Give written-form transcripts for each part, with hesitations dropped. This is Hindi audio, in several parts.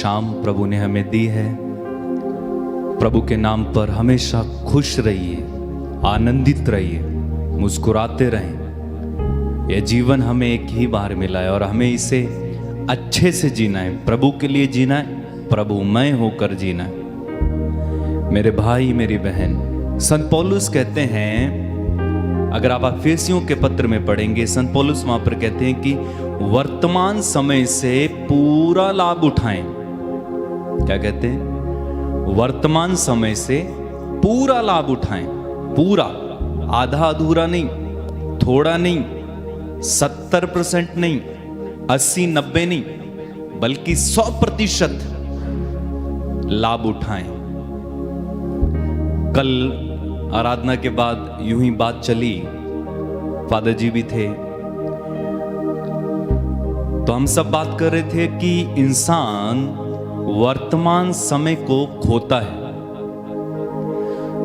शाम प्रभु ने हमें दी है। प्रभु के नाम पर हमेशा खुश रहिए, आनंदित रहिए, मुस्कुराते रहें। यह जीवन हमें एक ही बार मिला है और हमें इसे अच्छे से जीना है, प्रभु के लिए जीना है, प्रभुमय होकर जीना है। मेरे भाई मेरी बहन, संत पौलुस कहते हैं, अगर आप एफेसियों के पत्र में पढ़ेंगे, संत पौलुस वहां पर कहते हैं कि वर्तमान समय से पूरा लाभ उठाएं। क्या कहते हैं? वर्तमान समय से पूरा लाभ उठाएं। पूरा, आधा अधूरा नहीं, थोड़ा नहीं, 70% नहीं, 80-90 नहीं, बल्कि 100% लाभ उठाएं। कल आराधना के बाद यूं ही बात चली, फादर जी भी थे, तो हम सब बात कर रहे थे कि इंसान वर्तमान समय को खोता है।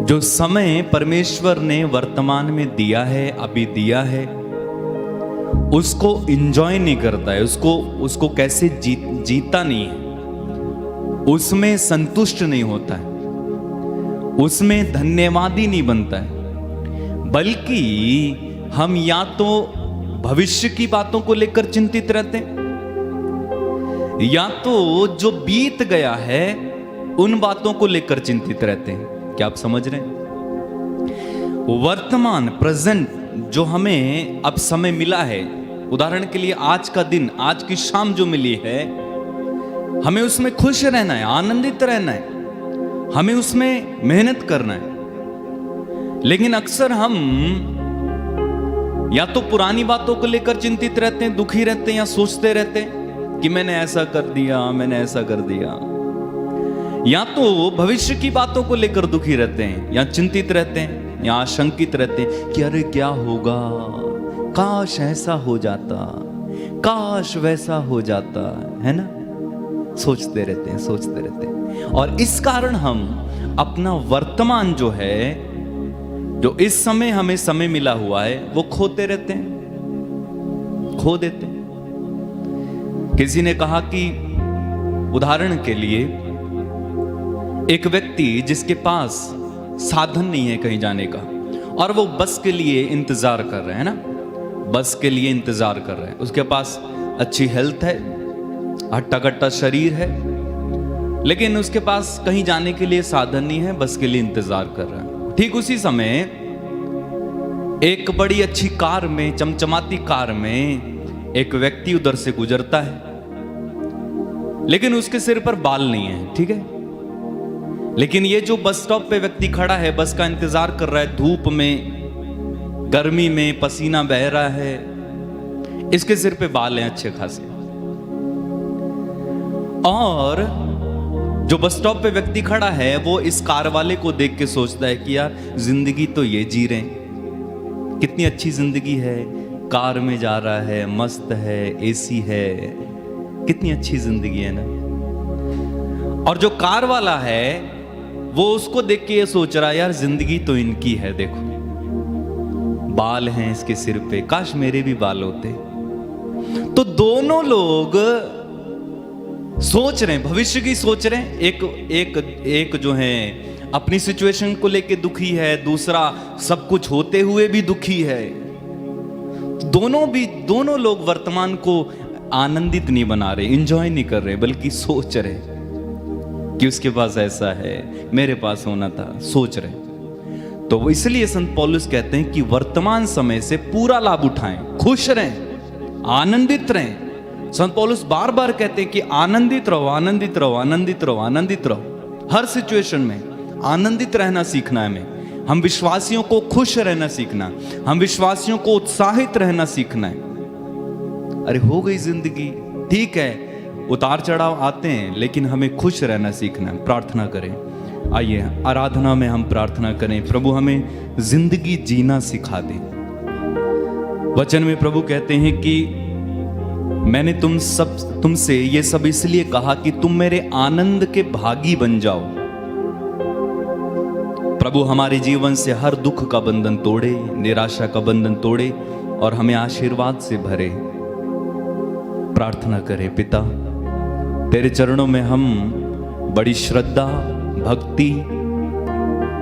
जो समय परमेश्वर ने वर्तमान में दिया है, अभी दिया है, उसको एंजॉय नहीं करता है, उसको कैसे जीता नहीं है, उसमें संतुष्ट नहीं होता है, उसमें धन्यवादी नहीं बनता है, बल्कि हम या तो भविष्य की बातों को लेकर चिंतित रहते हैं, या तो जो बीत गया है उन बातों को लेकर चिंतित रहते हैं। क्या आप समझ रहे हैं? वर्तमान, प्रेजेंट जो हमें अब समय मिला है, उदाहरण के लिए आज का दिन, आज की शाम जो मिली है, हमें उसमें खुश रहना है, आनंदित रहना है, हमें उसमें मेहनत करना है। लेकिन अक्सर हम या तो पुरानी बातों को लेकर चिंतित रहते हैं, दुखी रहते हैं, या सोचते रहते हैं कि मैंने ऐसा कर दिया, मैंने ऐसा कर दिया, या तो भविष्य की बातों को लेकर दुखी रहते हैं, या चिंतित रहते हैं, या आशंकित रहते हैं कि अरे क्या होगा, काश ऐसा हो जाता, काश वैसा हो जाता, है ना? सोचते रहते हैं, सोचते रहते हैं, और इस कारण हम अपना वर्तमान जो है, जो इस समय हमें समय मिला हुआ है, वो खोते रहते हैं, खो देते हैं। किसी ने कहा कि उदाहरण के लिए एक व्यक्ति जिसके पास साधन नहीं है कहीं जाने का, और वो बस के लिए इंतजार कर रहे हैं ना, बस के लिए इंतजार कर रहे हैं, उसके पास अच्छी हेल्थ है, हट्टा कट्टा शरीर है, लेकिन उसके पास कहीं जाने के लिए साधन नहीं है, बस के लिए इंतजार कर रहा है। ठीक उसी समय एक बड़ी अच्छी कार में, चमचमाती कार में एक व्यक्ति उधर से गुजरता है, लेकिन उसके सिर पर बाल नहीं है, ठीक है? लेकिन ये जो बस स्टॉप पे व्यक्ति खड़ा है, बस का इंतजार कर रहा है, धूप में, गर्मी में, पसीना बह रहा है, इसके सिर पे बाल हैं अच्छे खासे। और जो बस स्टॉप पे व्यक्ति खड़ा है, वो इस कार वाले को देख के सोचता है कि यार जिंदगी तो ये जी रहे हैं, कितनी अच्छी जिंदगी है, कार में जा रहा है, मस्त है, एसी है, कितनी अच्छी जिंदगी है ना। और जो कार वाला है वो उसको देख के ये सोच रहा है, यार जिंदगी तो इनकी है, देखो बाल हैं इसके सिर पे, काश मेरे भी बाल होते। तो दोनों लोग सोच रहे हैं, भविष्य की सोच रहे हैं। एक जो है अपनी सिचुएशन को लेके दुखी है, दूसरा सब कुछ होते हुए भी दुखी है। दोनों लोग वर्तमान को आनंदित नहीं बना रहे, एंजॉय नहीं कर रहे, बल्कि सोच रहे कि उसके पास ऐसा है, मेरे पास होना था, सोच रहे। तो इसलिए संत पौलुस कहते हैं कि वर्तमान समय से पूरा लाभ उठाएं, खुश रहें, आनंदित रहें। संत पौलुस बार बार कहते हैं कि आनंदित रहो, आनंदित रहो, आनंदित रहो, आनंदित रहो। हर सिचुएशन में आनंदित रहना सीखना है हमें। हम विश्वासियों को खुश रहना सीखना, हम विश्वासियों को उत्साहित रहना सीखना है। अरे हो गई जिंदगी, ठीक है, उतार चढ़ाव आते हैं, लेकिन हमें खुश रहना सीखना है। प्रार्थना करें, आइए आराधना में हम प्रार्थना करें, प्रभु हमें जिंदगी जीना सिखा दे। वचन में प्रभु कहते हैं कि मैंने तुमसे ये सब इसलिए कहा कि तुम मेरे आनंद के भागी बन जाओ। प्रभु हमारे जीवन से हर दुख का बंधन तोड़े, निराशा का बंधन तोड़े और हमें आशीर्वाद से भरे। प्रार्थना करें, पिता तेरे चरणों में हम बड़ी श्रद्धा, भक्ति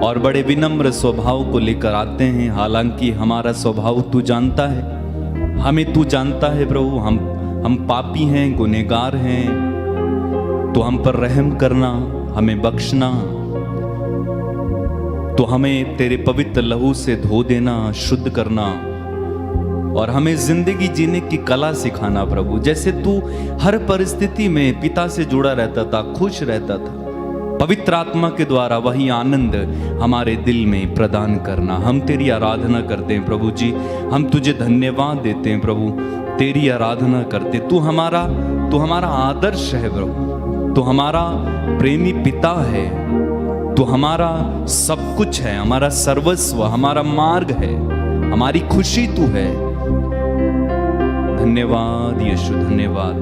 और बड़े विनम्र स्वभाव को लेकर आते हैं। हालांकि हमारा स्वभाव तू जानता है, हमें तू जानता है प्रभु। हम पापी हैं, गुनहगार हैं। तो हम पर रहम करना, हमें बख्शना, तो हमें तेरे पवित्र लहू से धो देना, शुद्ध करना और हमें जिंदगी जीने की कला सिखाना प्रभु। जैसे तू हर परिस्थिति में पिता से जुड़ा रहता था, खुश रहता था, पवित्र आत्मा के द्वारा वही आनंद हमारे दिल में प्रदान करना। हम तेरी आराधना करते हैं प्रभु जी, हम तुझे धन्यवाद देते हैं प्रभु, तेरी आराधना करते। तू हमारा आदर्श है प्रभु, तू हमारा प्रेमी पिता है, तू हमारा सब कुछ है, हमारा सर्वस्व, हमारा मार्ग है, हमारी खुशी तू है। धन्यवाद यीशु, धन्यवाद।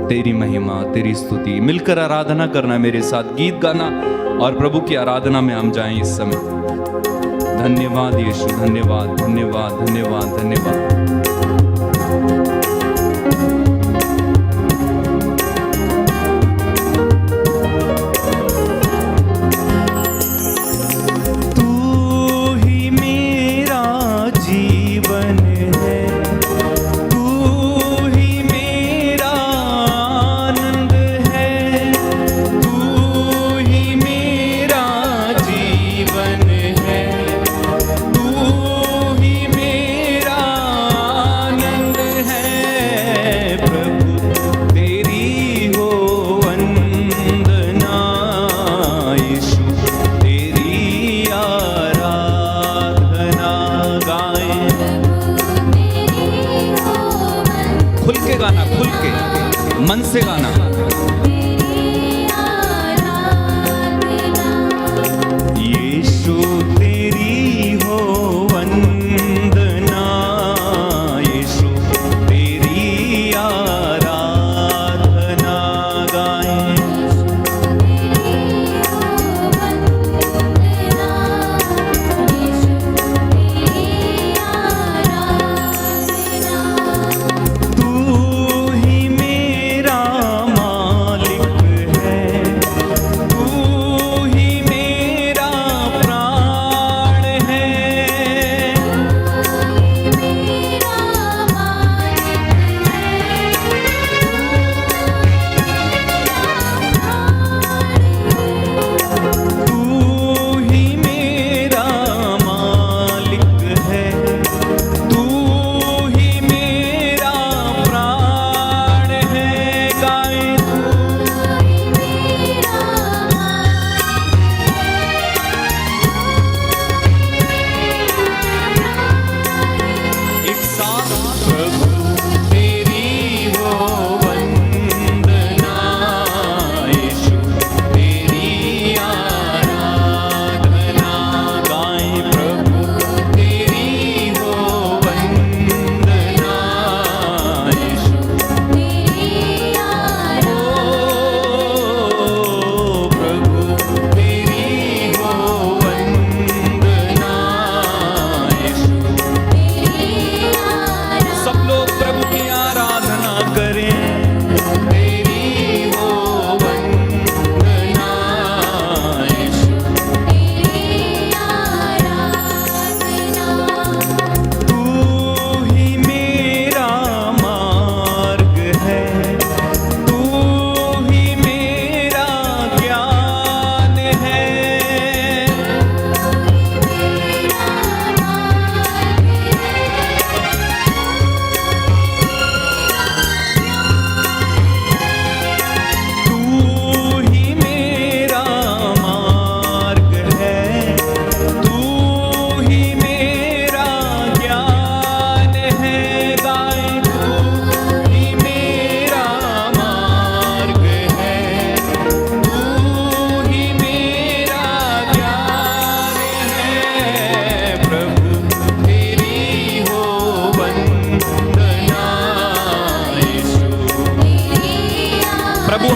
तेरी महिमा, तेरी स्तुति। मिलकर आराधना करना, मेरे साथ गीत गाना और प्रभु की आराधना में हम जाएं इस समय। धन्यवाद यीशु, धन्यवाद, धन्यवाद, धन्यवाद, धन्यवाद। मन से गाना। यीशु तेरी हो वंदना, यीशु तेरी आराधना गाएं।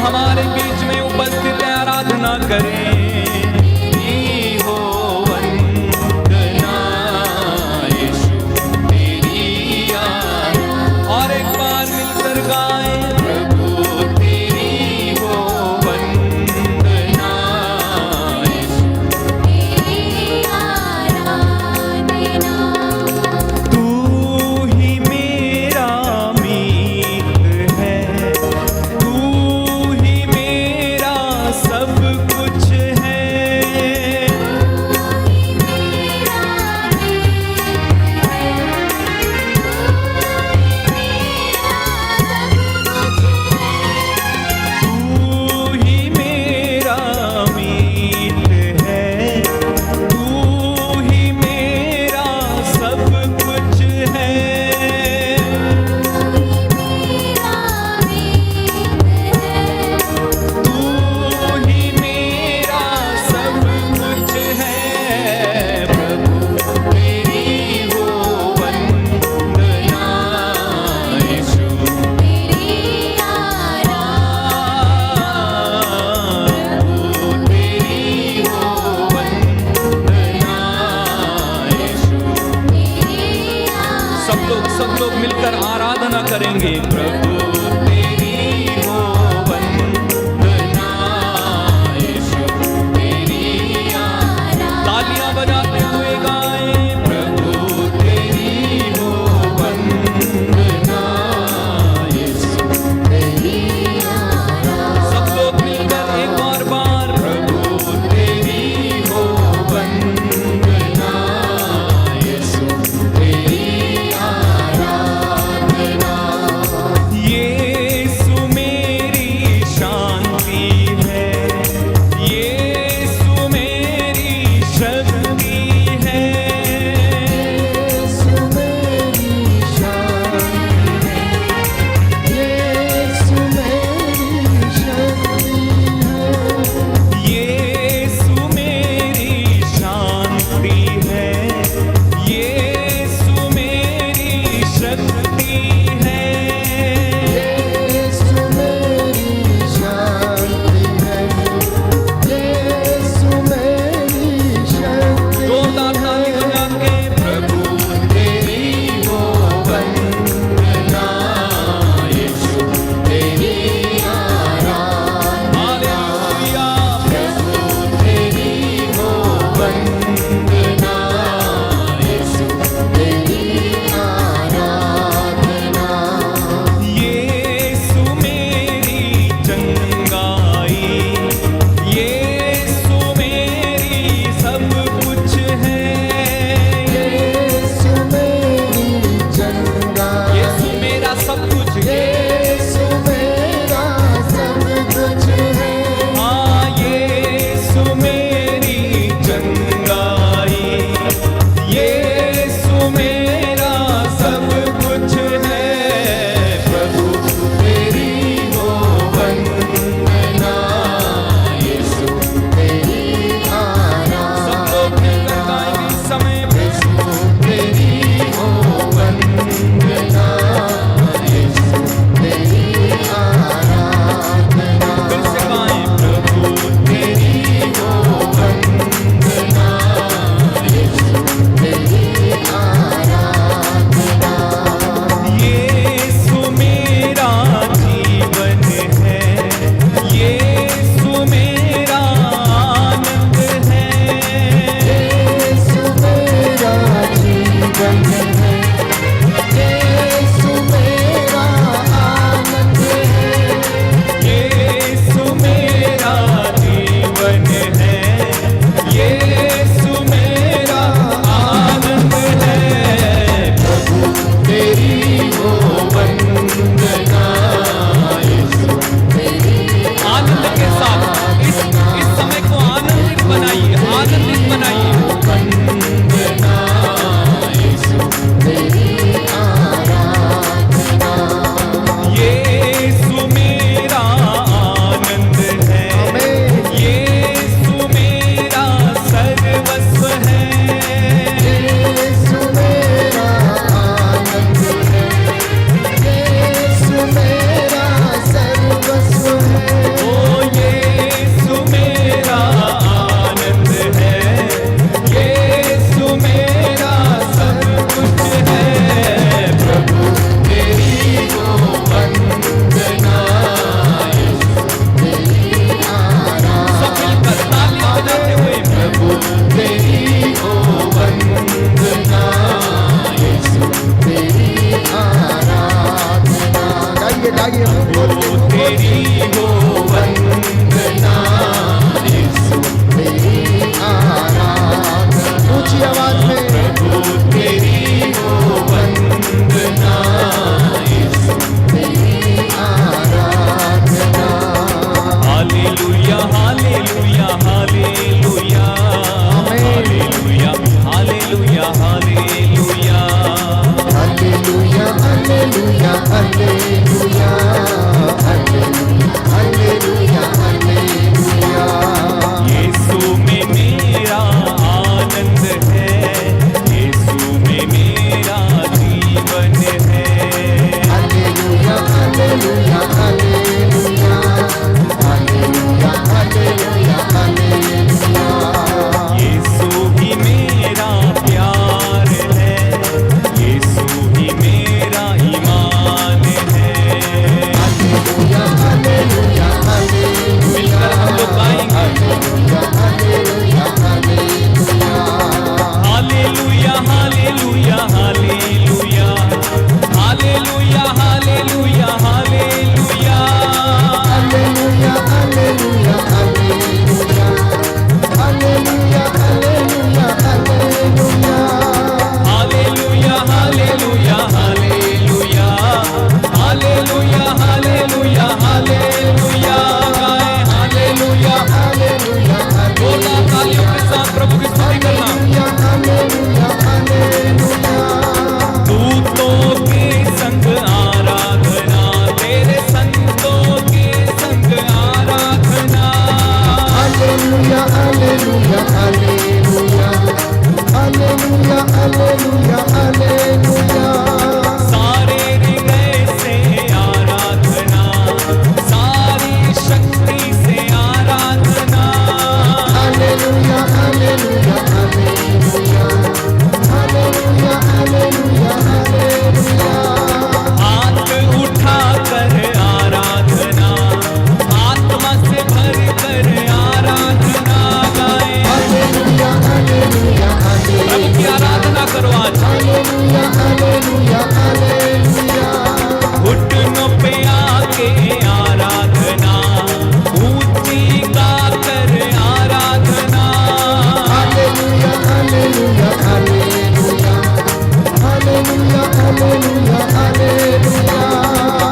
हमारे बीच में उपस्थित है, आराधना करें। हो वंदना यीशु तेरी और एक बार मिलकर गाएं। प्रभु तेरी करेंगे प्रभु तेरी हो वंदना, यीशु तेरी आराधना। तालियां बजाते हुए गाएं प्रभु तेरी हो वंदना, यीशु तेरी आराधना। सब लोग मिलकर एक और बार प्रभु तेरी हो वंदना, यीशु तेरी आराधना,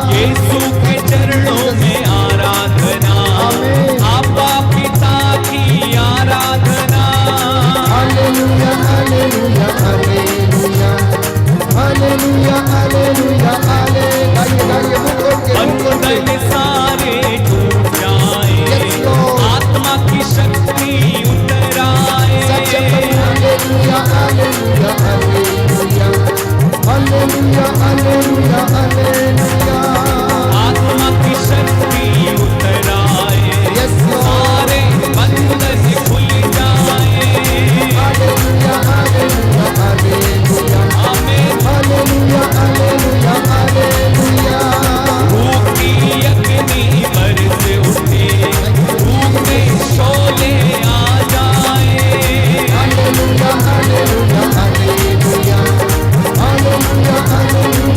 यीशु के चरणों में आराधना, आपा पिता की आराधना। Hallelujah hallelujah hallelujah hallelujah hallelujah hallelujah. बंधन सारे टूट जाए, आत्मा की शक्ति उतर आए। Hallelujah hallelujah hallelujah hallelujah hallelujah hallelujah. आत्मा की शक्ति उतर आए, सारे बंधन खुल जाए। हालेलुया हालेलुया हालेलुया आमीन। Hallelujah hallelujah hallelujah. भूख की अग्नि बरस उठे, भूख में शोले आ जाए। Hallelujah hallelujah hallelujah hallelujah hallelujah.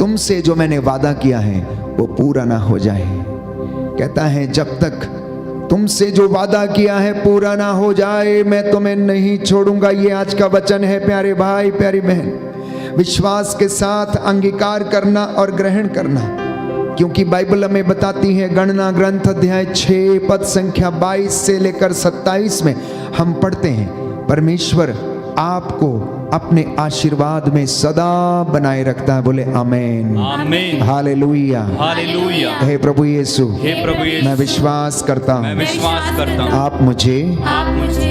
तुमसे जो मैंने वादा किया है वो पूरा ना हो जाए। कहता है जब तक तुमसे जो वादा किया है पूरा ना हो जाए मैं तुम्हें नहीं छोड़ूंगा। ये आज का वचन है प्यारे भाई प्यारी बहन। विश्वास के साथ अंगीकार करना और ग्रहण करना, क्योंकि बाइबल हमें बताती है, गणना ग्रंथ अध्याय 6 पद संख्या 22 से लेकर 27 में हम पढ़ते हैं, परमेश्वर आपको अपने आशीर्वाद में सदा बनाए रखता है। बोले आमेन, आमेन, हालेलुया, हालेलुया। हे प्रभु यीशु, हे प्रभु यीशु, मैं विश्वास करता मैं हूँ विश्वास करता हूँ आप मुझे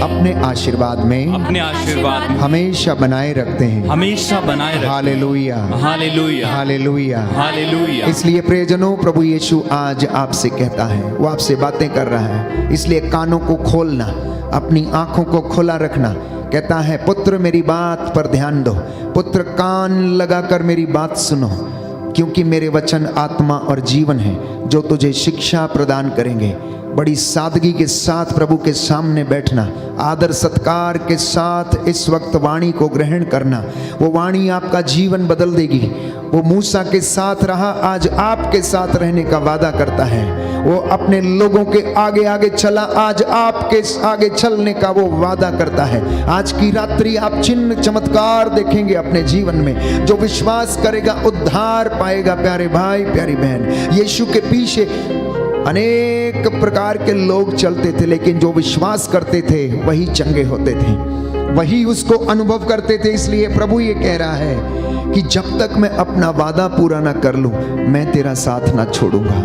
अपने आशीर्वाद में अपने आशीर्वाद में हमेशा बनाए रखते हैं। हमेशा बनाए रखते। Hallelujah, hallelujah, hallelujah, hallelujah. इसलिए प्रियजनों, प्रभु यीशु आज आपसे कहता है, वो आपसे बातें कर रहा है, इसलिए कानों को खोलना, अपनी आंखों को खुला रखना। कहता है पुत्र मेरी बात पर ध्यान दो, पुत्र कान लगाकर मेरी बात सुनो, क्योंकि मेरे वचन आत्मा और जीवन है जो तुझे शिक्षा प्रदान करेंगे। बड़ी सादगी के साथ प्रभु के सामने बैठना, आदर सत्कार के साथ इस वक्त वाणी को ग्रहण करना। वो वाणी आपका जीवन बदल देगी। वो मूसा के साथ रहा, आज आपके साथ रहने का वादा करता है। वो अपने लोगों के आगे आगे चला, आज आपके आगे चलने का वो वादा करता है। आज की रात्रि आप चिन्ह चमत्कार देखेंगे अपने जीवन में। जो विश्वास करेगा उद्धार पाएगा। प्यारे भाई प्यारी बहन, यीशु के पीछे अनेक प्रकार के लोग चलते थे, लेकिन जो विश्वास करते थे वही चंगे होते थे, वही उसको अनुभव करते थे। इसलिए प्रभु ये कह रहा है कि जब तक मैं अपना वादा पूरा ना कर लूं, मैं तेरा साथ ना छोड़ूंगा,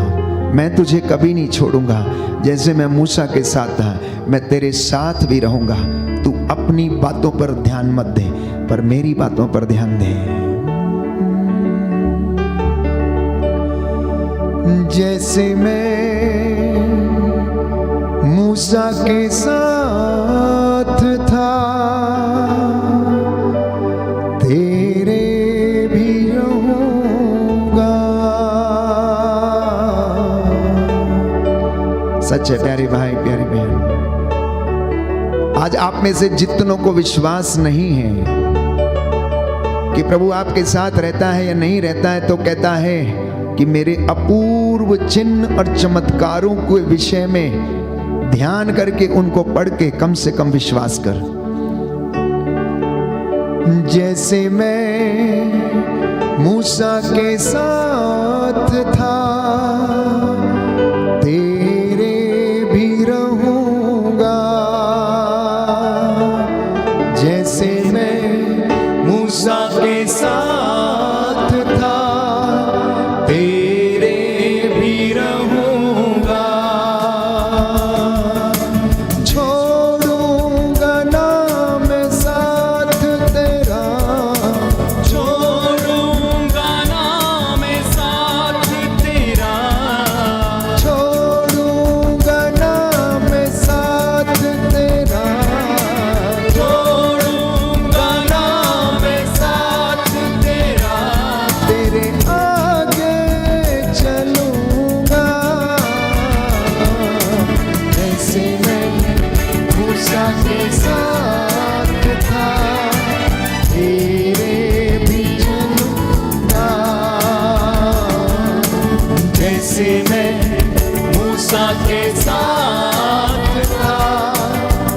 मैं तुझे कभी नहीं छोड़ूंगा। जैसे मैं मूसा के साथ था, मैं तेरे साथ भी रहूंगा। तू अपनी बातों पर ध्यान मत दे, पर मेरी बातों पर ध्यान दे। जैसे मैं मूसा के साथ था, तेरे भी रहूंगा। सच है प्यारे भाई प्यारी बहन। आज आप में से जितनों को विश्वास नहीं है कि प्रभु आपके साथ रहता है या नहीं रहता है, तो कहता है कि मेरे अपूर्व चिन्ह और चमत्कारों के विषय में ध्यान करके उनको पढ़ के कम से कम विश्वास कर। जैसे मैं मूसा के साथ था, तेरे भी रहूंगा। जैसे मैं मूसा के साथ था, तेरे भी रहूंगा। छोड़ूंगा ना मैं साथ तेरा, छोड़ूंगा ना मैं साथ तेरा, छोड़ूंगा ना मैं साथ तेरा, छोड़ूंगा ना मैं साथ तेरा। तेरे आगे चलूंगा। जैसे मैं मूसा के साथ था, तेरे भी चलूंगा। जैसे मैं मूसा के साथ था,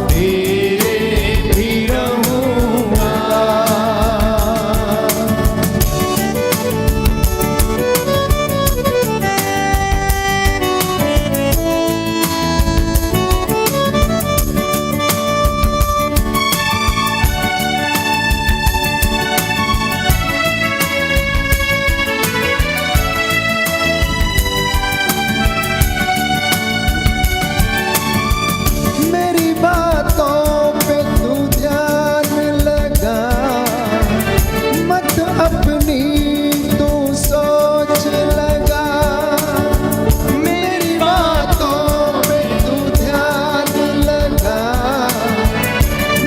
तेरे भी रहूंगा। मेरी बातों पे तू ध्यान लगा, मत अपनी तू सोच लगा। मेरी बातों पे तू ध्यान लगा,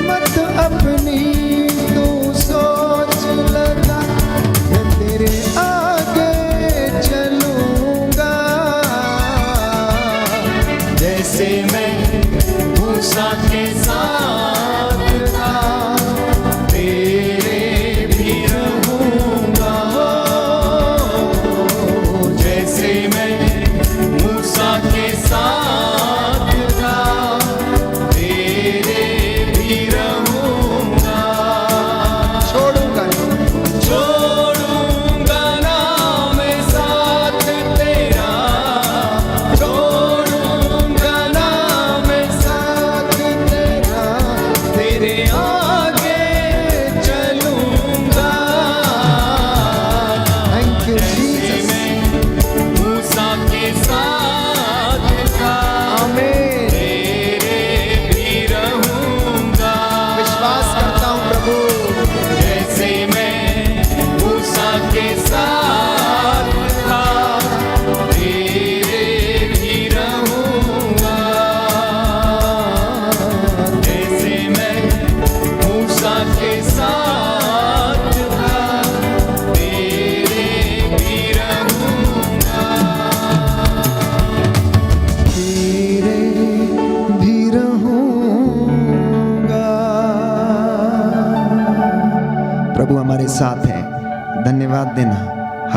मत अपनी तू सोच लगा। मैं तेरे आगे चलूंगा। जैसे मैं मूसा के साथ था, तेरे भी रहूंगा।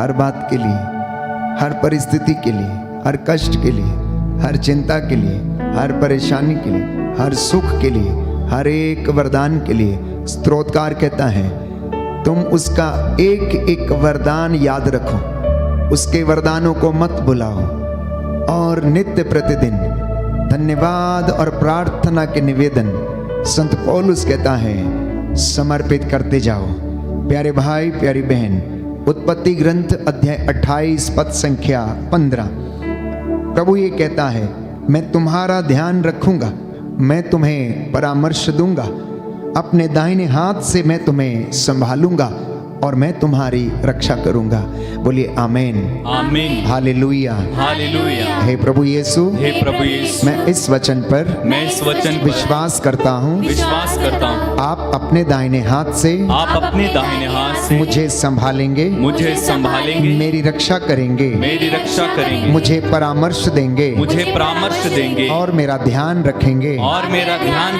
हर बात के लिए, हर परिस्थिति के लिए, हर कष्ट के लिए, हर चिंता के लिए, हर परेशानी के लिए, हर सुख के लिए, हर एक वरदान के लिए स्तोत्रकार कहता है तुम उसका एक एक वरदान याद रखो, उसके वरदानों को मत भुलाओ और नित्य प्रतिदिन धन्यवाद और प्रार्थना के निवेदन संत पौलुस कहता है समर्पित करते जाओ। प्यारे भाई प्यारी बहन, उत्पत्ति ग्रंथ अध्याय 28 पद संख्या 15, प्रभु ये कहता है मैं तुम्हारा ध्यान रखूंगा, मैं तुम्हें परामर्श दूंगा, अपने दाहिने हाथ से मैं तुम्हें संभालूंगा और मैं तुम्हारी रक्षा करूंगा। बोलिए आमीन आमीन हालेलुया हालेलुया। हे प्रभु यीशु, हे प्रभु यीशु, मैं इस वचन पर विश्वास करता हूँ, आप अपने दाहिने हाथ से मुझे संभालेंगे, मेरी रक्षा करेंगे, मुझे परामर्श देंगे, और मेरा ध्यान रखेंगे,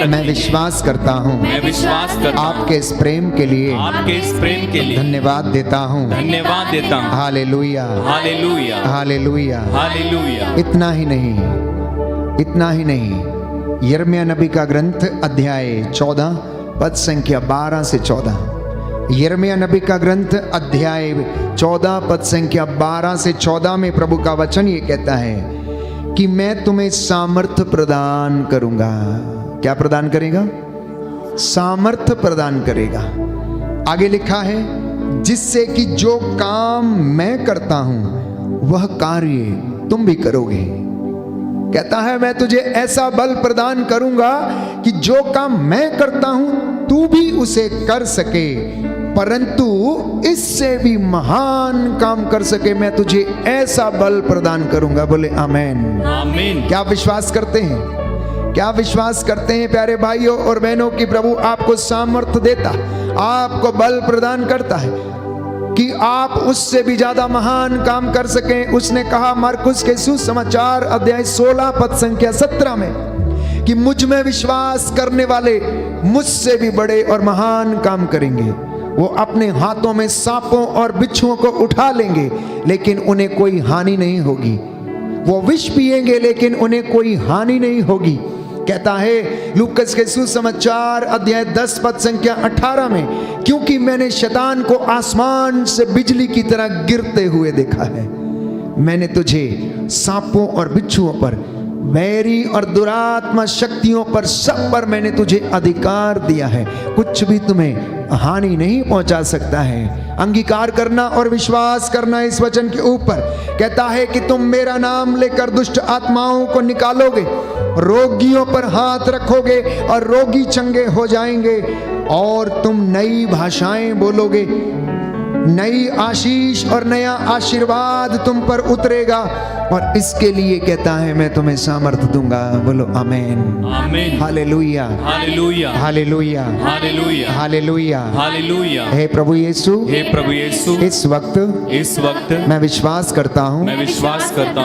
मैं विश्वास करता हूँ, आपके इस प्रेम के लिए धन्यवाद देता हूँ। Hallelujah hallelujah hallelujah hallelujah. इतना ही नहीं, यिर्मयाह नबी का ग्रंथ अध्याय 14 पद संख्या 12 से 14, यिर्मयाह नबी का ग्रंथ अध्याय 14 पद संख्या 12 से 14 में प्रभु का वचन ये कहता है कि मैं तुम्हें सामर्थ्य प्रदान करूंगा। क्या प्रदान करेगा? सामर्थ्य प्रदान करेगा। आगे लिखा है जिससे कि जो काम मैं करता हूं वह कार्य तुम भी करोगे। कहता है मैं तुझे ऐसा बल प्रदान करूंगा कि जो काम मैं करता हूं तू भी उसे कर सके, परंतु इससे भी महान काम कर सके। मैं तुझे ऐसा बल प्रदान करूंगा। बोले आमीन आमीन। क्या विश्वास करते हैं? क्या विश्वास करते हैं प्यारे भाइयों और बहनों की प्रभु आपको सामर्थ्य देता, आपको बल प्रदान करता है कि आप उससे भी ज्यादा महान काम कर सकें। उसने कहा मार्कुस के सुसमाचार अध्याय 16 पद संख्या 17 में कि मुझ में विश्वास करने वाले मुझसे भी बड़े और महान काम करेंगे। वो अपने हाथों में सांपों और बिच्छुओं को उठा लेंगे लेकिन उन्हें कोई हानि नहीं होगी। वो विष पिएंगे लेकिन उन्हें कोई हानि नहीं होगी। कहता है लूकस के सुसमाचार अध्याय 10 पद संख्या 18 में, क्योंकि मैंने शैतान को आसमान से बिजली की तरह गिरते हुए देखा है। मैंने तुझे सांपों और बिच्छुओं पर, बैरी और दुरात्मा शक्तियों पर, सब पर मैंने तुझे अधिकार दिया है। कुछ भी तुम्हें हानि नहीं पहुंचा सकता है। अंगीकार करना और विश्वास करना इस वचन के ऊपर। कहता है कि तुम मेरा नाम लेकर दुष्ट आत्माओं को निकालोगे, रोगियों पर हाथ रखोगे और रोगी चंगे हो जाएंगे, और तुम नई भाषाएं बोलोगे। नई आशीष और नया आशीर्वाद तुम पर उतरेगा, और इसके लिए कहता है मैं तुम्हें सामर्थ्य दूंगा। बोलो आमीन आमीन hallelujah hallelujah hallelujah hallelujah hallelujah hallelujah. हे प्रभु यीशु, हे प्रभु यीशु, इस वक्त मैं विश्वास करता हूँ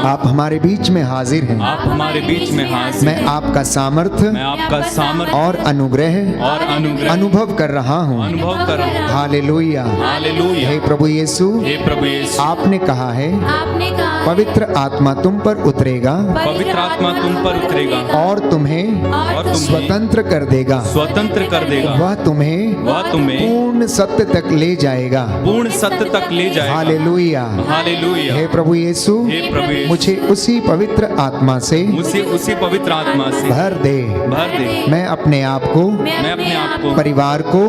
आप हमारे बीच में हाजिर हैं। आप हमारे बीच में हाजिर। मैं आपका सामर्थ्य और अनुग्रह अनुभव कर रहा हूँ। Hallelujah hallelujah. हे प्रभु यीशु, आपने कहा है पवित्र आत्मा तुम पर उतरेगा, और तुम्हें स्वतंत्र कर देगा, वह तुम्हें पूर्ण सत्य तक ले जाएगा। Hallelujah hallelujah. हे प्रभु यीशु, मुझे उसी पवित्र आत्मा से भर दे। मैं अपने आप को, परिवार को,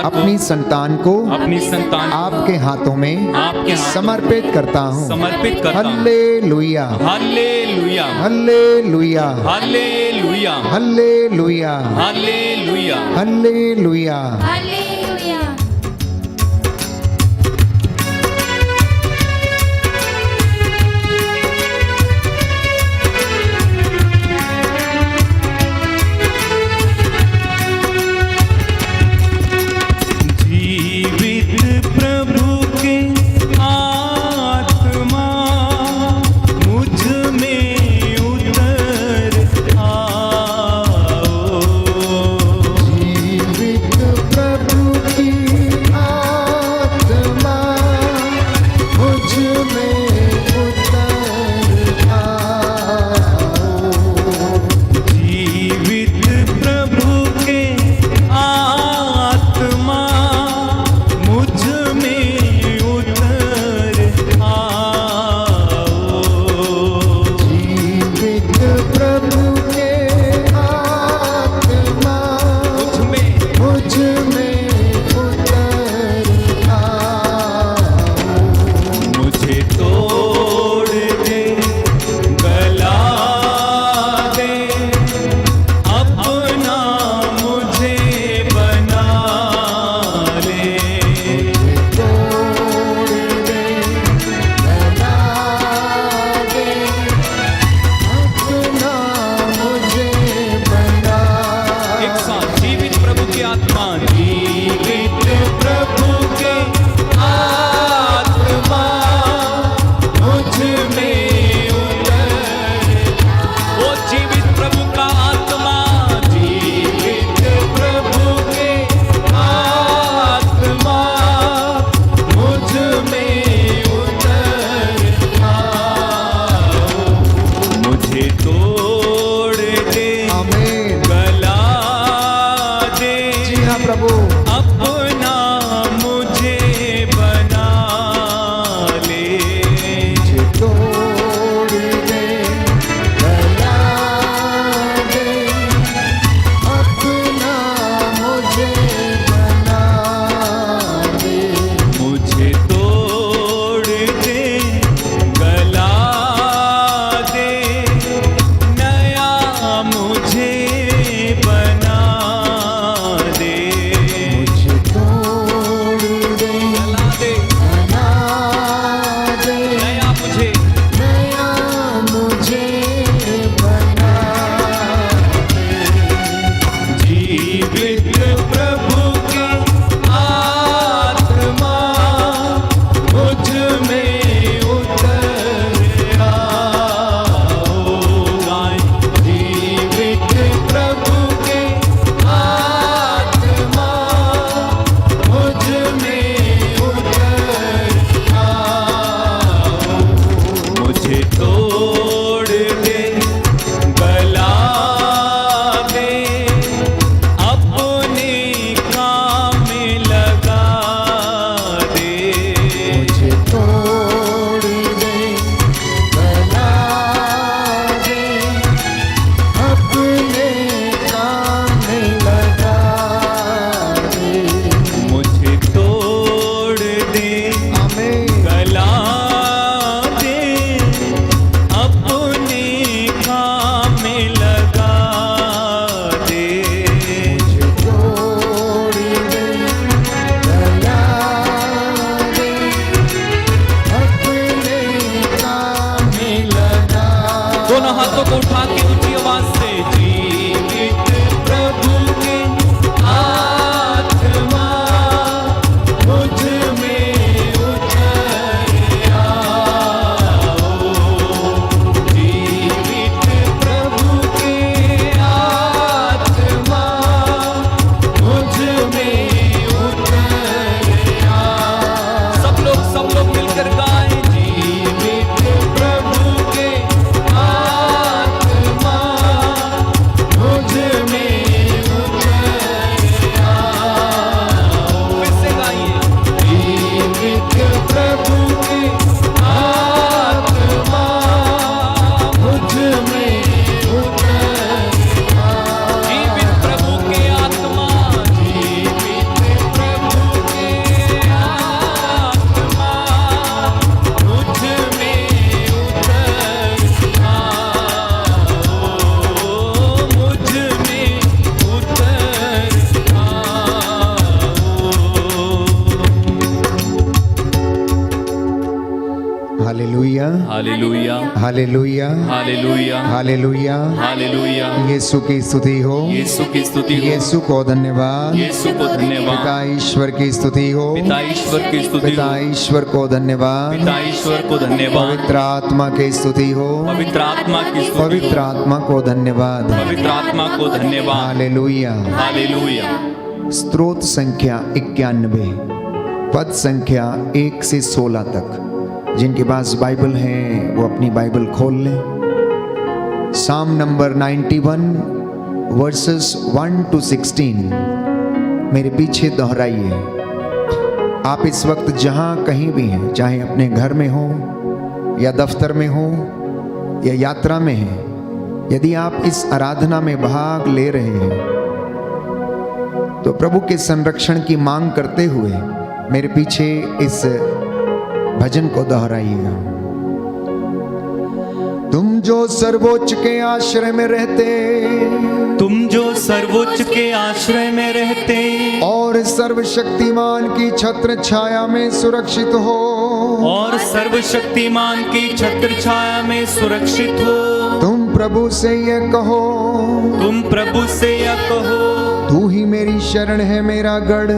अपनी संतान को आपके हाथों में समर्पित करता हूँ। Hallelujah hallelujah hallelujah hallelujah hallelujah hallelujah hallelujah. प्रभु दोनों हाथों को उठा के ऊंची आवाज से जीवित प्रभु के आत्मा मुझ में उतर आओ। जीवित प्रभु के आत्मा मुझ में उतर आओ। सब लोग मिलकर गाएं जीवित प्रभु के आत्मा मुझ में उतर आओ। फिर से गाइए जीवित प्रभु के आत्मा मुझ में उतर आओ। जीवित प्रभु के आत्मा जीवित प्रभु के आत्मा मुझ में उतर आओ। मुझ में उतर आओ। Hallelujah, hallelujah hallelujah, hallelujah hallelujah. Hallelujah. यीशु की स्तुति हो, यीशु की स्तुति हो, यीशु को धन्यवाद, यीशु को धन्यवाद। पिता ईश्वर की स्तुति हो, पिता ईश्वर की स्तुति पिता हो, ईश्वर को धन्यवाद, पिता ईश्वर को धन्यवाद। पवित्र आत्मा की स्तुति हो, पवित्र आत्मा की स्तुति हो, पवित्र आत्मा को धन्यवाद। पवित्र आत्मा को धन्यवाद। हालेलुया। हालेलुया। स्त्रोत संख्या 91, पद संख्या 1 से 16 तक। जिनके पास बाइबल है वो अपनी बाइबल खोल लें। साम नंबर 91 वर्सेस 1 to 16 मेरे पीछे दोहराइए। आप इस वक्त जहां कहीं भी हैं, चाहे अपने घर में हो या दफ्तर में हो या यात्रा में हैं, यदि आप इस आराधना में भाग ले रहे हैं तो प्रभु के संरक्षण की मांग करते हुए मेरे पीछे इस भजन को दोहराइएगा। तुम जो सर्वोच्च के आश्रय में रहते, तुम जो सर्वोच्च के आश्रय में रहते और सर्वशक्तिमान की छत्र छाया में सुरक्षित हो, और सर्वशक्तिमान की छत्र छाया में सुरक्षित हो, तुम प्रभु से यह कहो, तुम प्रभु से यह कहो, तू ही मेरी शरण है मेरा गढ़,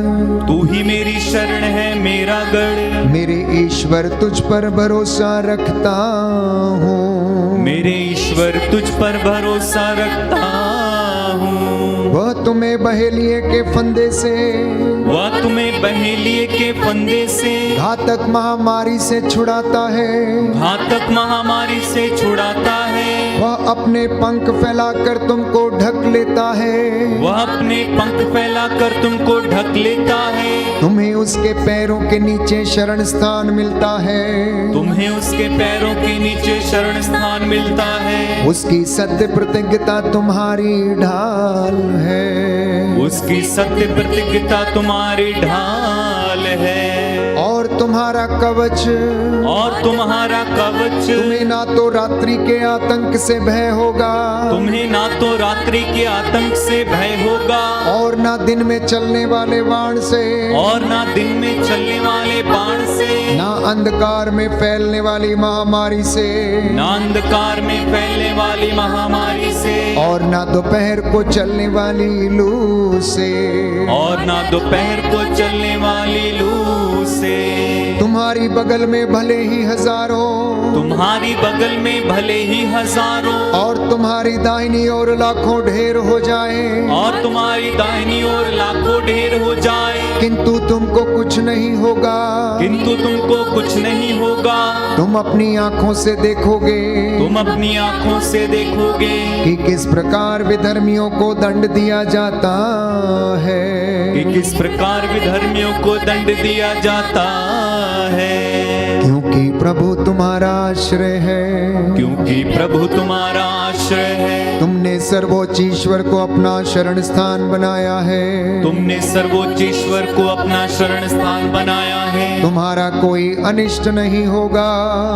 तू ही मेरी शरण है मेरा गढ़। मेरे ईश्वर तुझ पर भरोसा रखता हूँ, मेरे ईश्वर तुझ पर भरोसा रखता हूँ। वह तुम्हें बहेलिए के फंदे से, वह तुम्हें बहेलिए के फंदे से, घातक महामारी से छुड़ाता है, घातक महामारी से छुड़ाता है। वह अपने पंख फैलाकर तुमको ढक लेता है, वह अपने पंख फैलाकर तुमको ढक लेता है। तुम्हें उसके पैरों के नीचे शरण स्थान मिलता है, तुम्हें उसके पैरों के नीचे शरण स्थान मिलता है। उसकी सत्य प्रतिज्ञता तुम्हारी ढाल है, उसकी सत्य प्रतिज्ञता तुम्हारी ढाल है। और तुम्हारा कवच, और तुम्हारा कवच, तुम्हें ना तो रात्रि के आतंक से भय होगा, तुम्हें ना तो रात्रि के आतंक से भय होगा, और ना दिन में चलने वाले बाण से, और ना दिन में चलने वाले बाण से, ना अंधकार में फैलने वाली महामारी से, ना अंधकार में फैलने वाली महामारी से, और ना दोपहर को चलने वाली लू से, और ना दोपहर को चलने वाली लू से। तुम्हारी बगल में भले ही हजारों, तुम्हारी बगल में भले ही हजारों, और तुम्हारी दाहिनी ओर लाखों ढेर हो जाए, और तुम्हारी दाहिनी ओर लाखों ढेर हो जाए, किंतु तुमको कुछ नहीं होगा, किंतु तुमको कुछ नहीं होगा। तुम अपनी आंखों से देखोगे, तुम अपनी आंखों से देखोगे कि किस प्रकार विधर्मियों को दंड दिया जाता है, कि किस प्रकार विधर्मियों को दंड दिया जाता है। क्योंकि प्रभु तुम्हारा आश्रय है, क्योंकि प्रभु तुम्हारा आश्रय है। तुमने सर्वोच्च ईश्वर को अपना शरण स्थान बनाया है, तुमने सर्वोच्च ईश्वर को अपना शरण स्थान बनाया है। तुम्हारा कोई अनिष्ट नहीं होगा,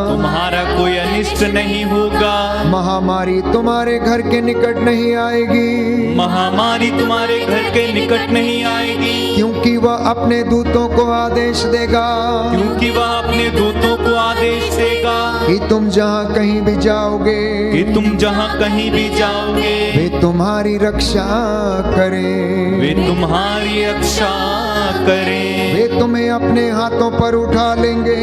तुम्हारा कोई अनिष्ट नहीं होगा। महामारी तुम्हारे घर के निकट नहीं आएगी, महामारी तुम्हारे घर के निकट नहीं आएगी, क्योंकि वह अपने दूतों को आदेश देगा, क्योंकि वह अपने दूतों आपको आदेश देगा कि तुम जहाँ कहीं भी जाओगे कि तुम जहां कहीं भी जाओगे वे तुम्हारी रक्षा करें। वे तुम्हारी रक्षा करें। वे तुम्हें अपने हाथों पर उठा लेंगे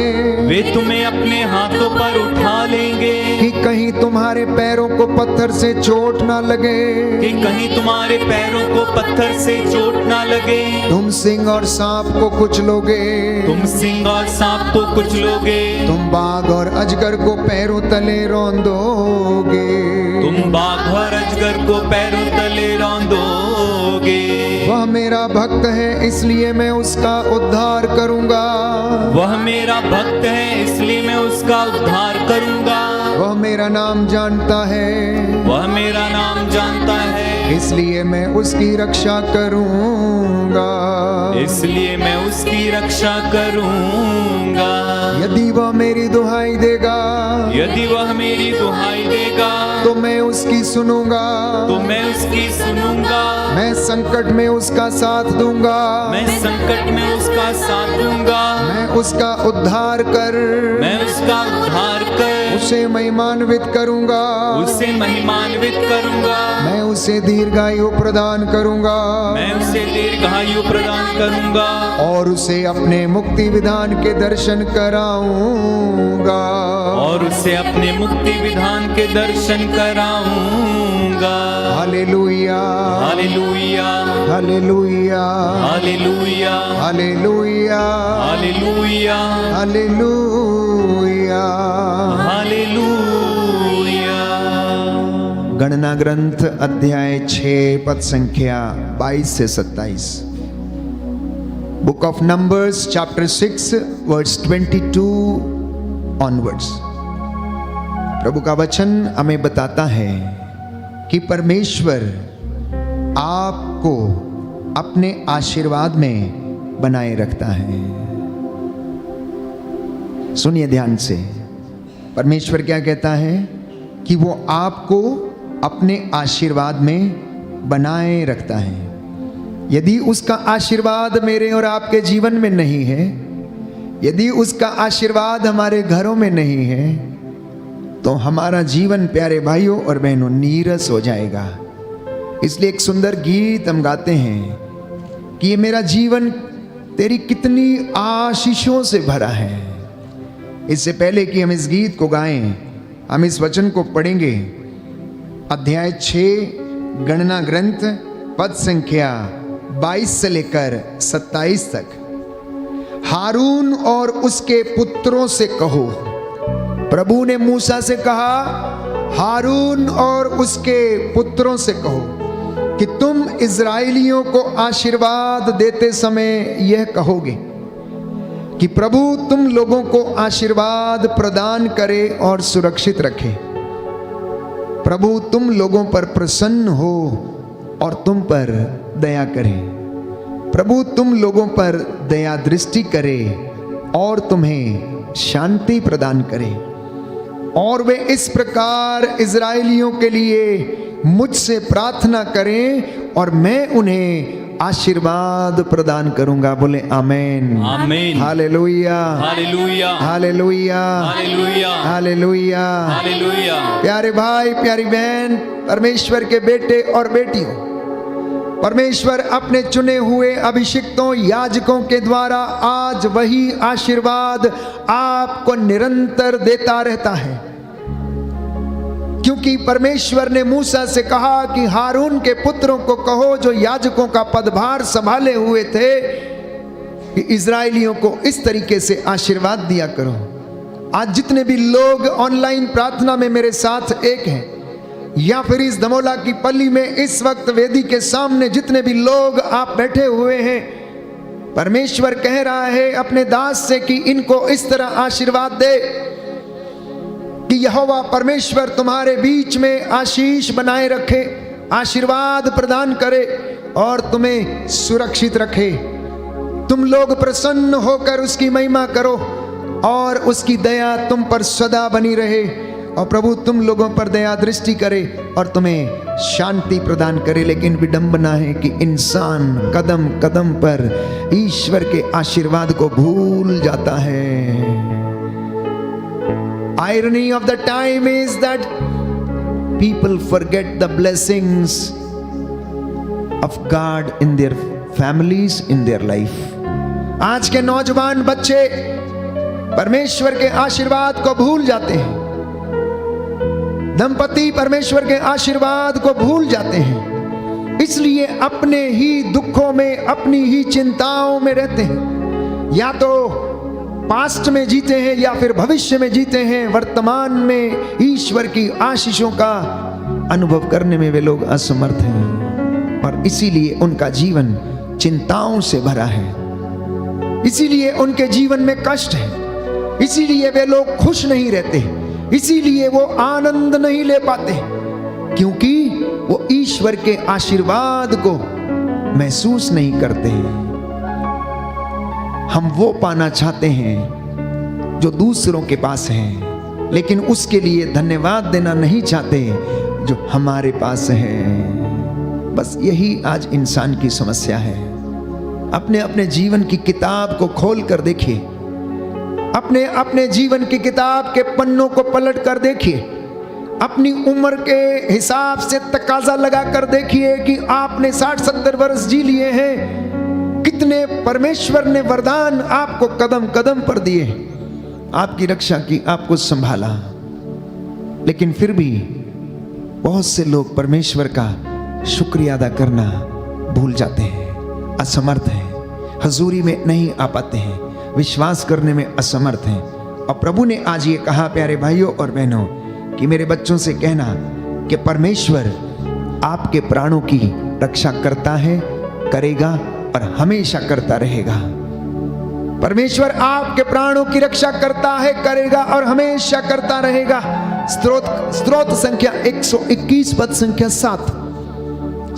वे तुम्हें अपने हाथों पर उठा लेंगे कि कहीं तुम्हारे पैरों को पत्थर से चोट ना लगे। कि कहीं तुम्हारे पैरों को पत्थर से चोट ना लगे। तुम सिंह और सांप को कुचलोगे। तुम सिंह और सांप को कुचलोगे। तुम बाघ और अजगर को पैरों तले रौंदोगे। तुम बाघ और अजगर को पैरों तले रौंदोगे। वह मेरा भक्त है इसलिए मैं उसका उद्धार करूंगा। वह मेरा भक्त है इसलिए मैं उसका उद्धार करूंगा। वह मेरा नाम जानता है वह मेरा नाम जानता है इसलिए मैं उसकी रक्षा करूंगा। इसलिए मैं उसकी रक्षा करूंगा। यदि वह मेरी दुहाई देगा यदि वह मेरी दुहाई देगा तो मैं उसकी सुनूंगा। तो मैं उसकी सुनूंगा। मैं संकट में उसका साथ दूंगा। मैं संकट में उसका साथ दूंगा। मैं उसका उद्धार कर मैं उसका उद्धार कर उसे महिमान्वित करूंगा। उसे महिमान्वित करूंगा। मैं उसे दीर्घायु प्रदान करूंगा। मैं उसे दीर्घायु प्रदान करूंगा। और उसे अपने मुक्ति विधान के दर्शन कराऊंगा। और उसे अपने मुक्ति विधान के दर्शन कराऊंगा। Hallelujah hallelujah hallelujah hallelujah hallelujah hallelujah hallelujah hallelujah. गणना ग्रंथ अध्याय 6 पद संख्या 22 से 27। Book of numbers chapter 6 verse 22 onwards. प्रभु का वचन हमें बताता है कि परमेश्वर आपको अपने आशीर्वाद में बनाए रखता है। सुनिए ध्यान से, परमेश्वर क्या कहता है कि वो आपको अपने आशीर्वाद में बनाए रखता है। यदि उसका आशीर्वाद मेरे और आपके जीवन में नहीं है, यदि उसका आशीर्वाद हमारे घरों में नहीं है, तो हमारा जीवन प्यारे भाइयों और बहनों नीरस हो जाएगा। इसलिए एक सुंदर गीत हम गाते हैं कि ये मेरा जीवन तेरी कितनी आशीषों से भरा है। इससे पहले कि हम इस गीत को गाएं, हम इस वचन को पढ़ेंगे। अध्याय 6 गणना ग्रंथ पद संख्या 22 से लेकर 27 तक। हारून और उसके पुत्रों से कहो। प्रभु ने मूसा से कहा, हारून और उसके पुत्रों से कहो कि तुम इज़राइलियों को आशीर्वाद देते समय यह कहोगे कि प्रभु तुम लोगों को आशीर्वाद प्रदान करे और सुरक्षित रखे। प्रभु तुम लोगों पर प्रसन्न हो और तुम पर दया करे। प्रभु तुम लोगों पर दया दृष्टि करे और तुम्हें शांति प्रदान करे। और वे इस प्रकार इज़राइलियों के लिए मुझसे प्रार्थना करें और मैं उन्हें आशीर्वाद प्रदान करूंगा। बोले amen amen. Hallelujah hallelujah hallelujah hallelujah hallelujah hallelujah. प्यारे भाई प्यारी बहन, परमेश्वर के बेटे और बेटियों, परमेश्वर अपने चुने हुए अभिषिक्तों याजकों के द्वारा आज वही आशीर्वाद आपको निरंतर देता रहता है। क्योंकि परमेश्वर ने मूसा से कहा कि हारून के पुत्रों को कहो जो याजकों का पदभार संभाले हुए थे कि इज़राइलियों को इस तरीके से आशीर्वाद दिया करो। आज जितने भी लोग ऑनलाइन प्रार्थना में मेरे साथ एक हैं, या फिर इस धमोला की पल्ली में इस वक्त वेदी के सामने जितने भी लोग आप बैठे हुए हैं, परमेश्वर कह रहा है अपने दास से कि इनको इस तरह आशीर्वाद दे कि यहोवा परमेश्वर तुम्हारे बीच में आशीष बनाए रखे, आशीर्वाद प्रदान करे और तुम्हें सुरक्षित रखे। तुम लोग प्रसन्न होकर उसकी महिमा करो और उसकी दया तुम पर सदा बनी रहे। और प्रभु तुम लोगों पर दया दृष्टि करे और तुम्हें शांति प्रदान करे। लेकिन विडंबना है कि इंसान कदम कदम पर ईश्वर के आशीर्वाद को भूल जाता है। Irony of the time is that people forget the blessings of God in their families, in their life. आज के नौजवान बच्चे परमेश्वर के आशीर्वाद को भूल जाते हैं। दंपति परमेश्वर के आशीर्वाद को भूल जाते हैं, इसलिए अपने ही दुखों में, अपनी ही चिंताओं में रहते हैं। या तो पास्ट में जीते हैं या फिर भविष्य में जीते हैं। वर्तमान में ईश्वर की आशीषों का अनुभव करने में वे लोग असमर्थ हैं और इसीलिए उनका जीवन चिंताओं से भरा है, इसीलिए उनके जीवन में कष्ट है, इसीलिए वे लोग खुश नहीं रहते, इसीलिए वो आनंद नहीं ले पाते, क्योंकि वो ईश्वर के आशीर्वाद को महसूस नहीं करते हैं। हम वो पाना चाहते हैं जो दूसरों के पास है, लेकिन उसके लिए धन्यवाद देना नहीं चाहते जो हमारे पास है। बस यही आज इंसान की समस्या है। अपने अपने जीवन की किताब को खोल कर देखिए, अपने अपने जीवन की किताब के पन्नों को पलट कर देखिए, अपनी उम्र के हिसाब से तकाजा लगा कर देखिए कि आपने 60-70 वर्ष जी लिए हैं। कितने परमेश्वर ने वरदान आपको कदम कदम पर दिए, आपकी रक्षा की, आपको संभाला, लेकिन फिर भी बहुत से लोग परमेश्वर का शुक्रिया अदा करना भूल जाते हैं, असमर्थ हैं, हजूरी में नहीं आ पाते हैं, विश्वास करने में असमर्थ हैं। और प्रभु ने आज ये कहा प्यारे भाइयों और बहनों कि मेरे बच्चों से कहना कि परमेश्वर आपके प्राणों की रक्षा करता है, करेगा और हमेशा करता रहेगा। परमेश्वर आपके प्राणों की रक्षा करता है, करेगा और हमेशा करता रहेगा। स्तोत्र संख्या 121 पद संख्या 7,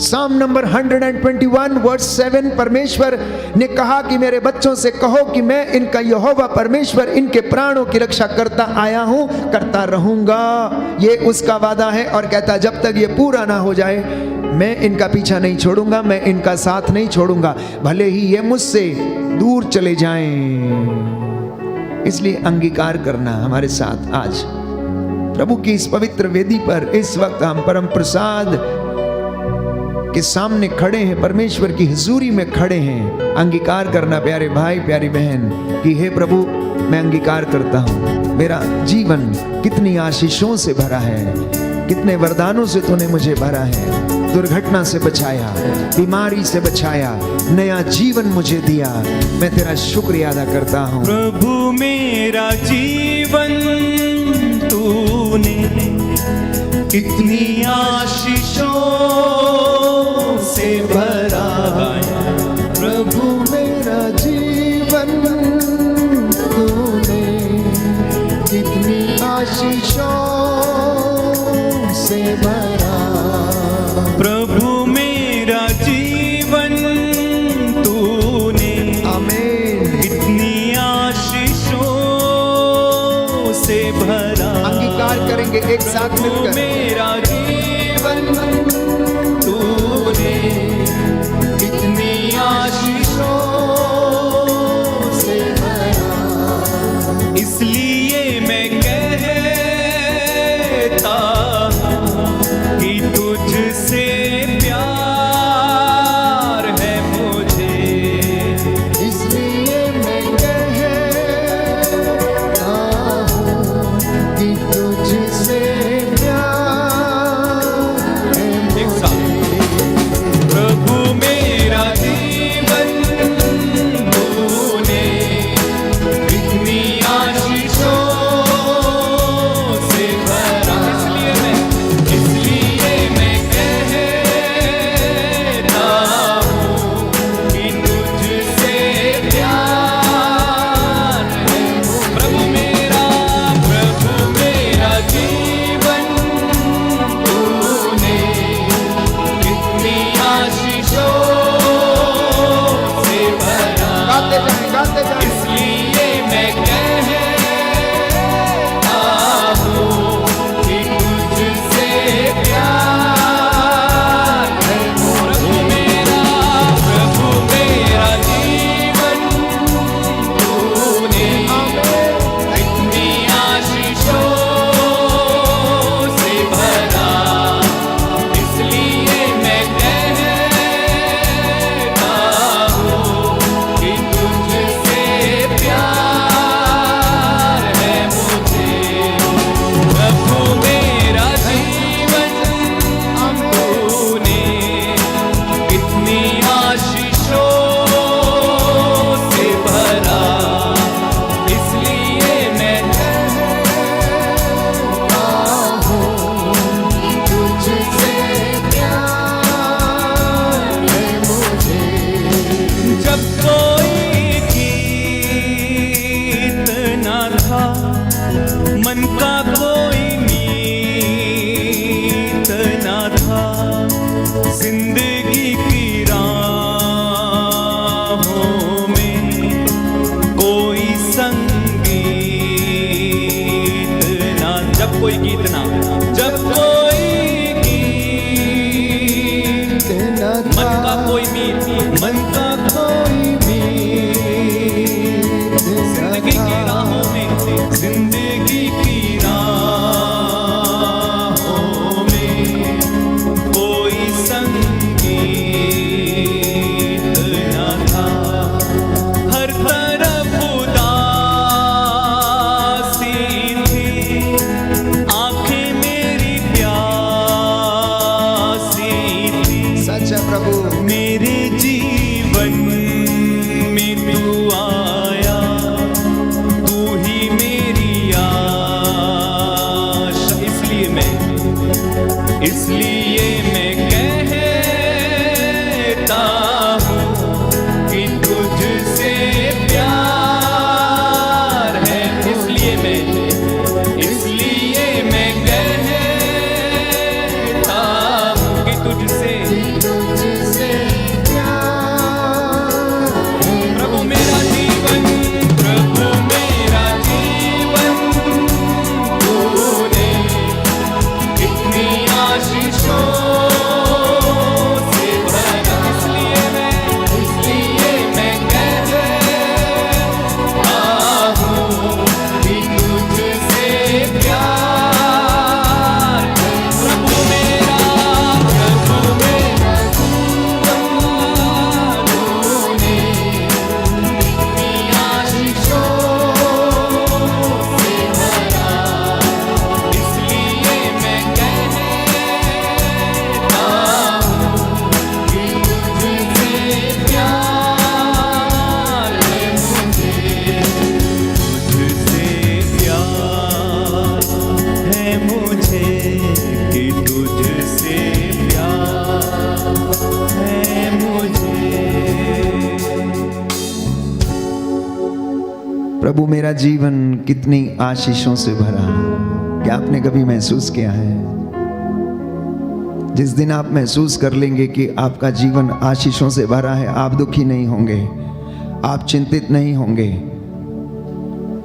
साम नंबर 121 वर्स 7। परमेश्वर ने कहा कि मेरे बच्चों से कहो कि मैं इनका यहोवा परमेश्वर इनके प्राणों की रक्षा करता आया हूं, करता रहूंगा। ये उसका वादा है और कहता जब तक ये पूरा ना हो जाए मैं इनका पीछा नहीं छोड़ूंगा, मैं इनका साथ नहीं छोड़ूंगा, भले ही ये मुझसे दूर चले जाएं। इसलिए अंगीकार करना हमारे साथ आज प्रभु की इस पवित्र वेदी पर इस वक्त हम परम प्रसाद के सामने खड़े हैं, परमेश्वर की हुजूरी में खड़े हैं। अंगीकार करना प्यारे भाई प्यारी बहन कि हे प्रभु मैं अंगीकार करता हूँ, मेरा जीवन कितनी आशीषों से भरा है, कितने वरदानों से तूने मुझे भरा है। दुर्घटना से बचाया, बीमारी से बचाया, नया जीवन मुझे दिया, मैं तेरा शुक्रिया अदा करता हूँ। प्रभु मेरा जीवन तूने कितनी आशीषों से भरा है। प्रभु मेरा जीवन तूने कितनी आशीषों से भरा। प्रभु मेरा जीवन तूने आमीन कितनी आशीषों से भरा। अंगीकार करेंगे एक साथ मिलकर। मेरा जीवन तूने कितनी आशीषों से भरा। इसलिए मैं कहता कि तुझसे प्यार है मुझे। इसलिए मैं कहता हूँ कि तुझसे प्यार है मुझे। प्रभु मेरा जीवन तूने कितनी आशीषों से भरा। इसलिए मैं कहता हूँ कि तुझसे प्यार है। प्रभु मेरा जीवन जब कोई गीत ना, जब कोई गीत मन का कोई मीत, मन का कोई मीत, जिंदगी की राहों में, जिंदगी की राहों में कोई संगीत न था। हर तरफ उदासी थी, आंखें मेरी प्यासी थी। सच है प्रभु, मेरे जीवन में तू आया, तू ही मेरी आशा। इसलिए मैं कहता हूँ कि तुझसे प्यार है। इसलिए मैं कहता हूँ कि तुझसे प्रभु मेरा जीवन, प्रभु मेरा जीवन तूने कितनी आशीषों से भरा। इसलिए मैं कहता हूँ कि तुझसे प्यार। प्रभु मेरा तूने कितनी आशीषों से भरा। इसलिए मैं कहता हूँ कि तुझसे प्यार है मुझे, तुझसे प्यार है मुझे, कि तुझसे प्यार है मुझे। प्रभु मेरा जीवन कितनी आशीषों से भरा। क्या आपने कभी महसूस किया है? जिस दिन आप महसूस कर लेंगे कि आपका जीवन आशीषों से भरा है, आप दुखी नहीं होंगे, आप चिंतित नहीं होंगे,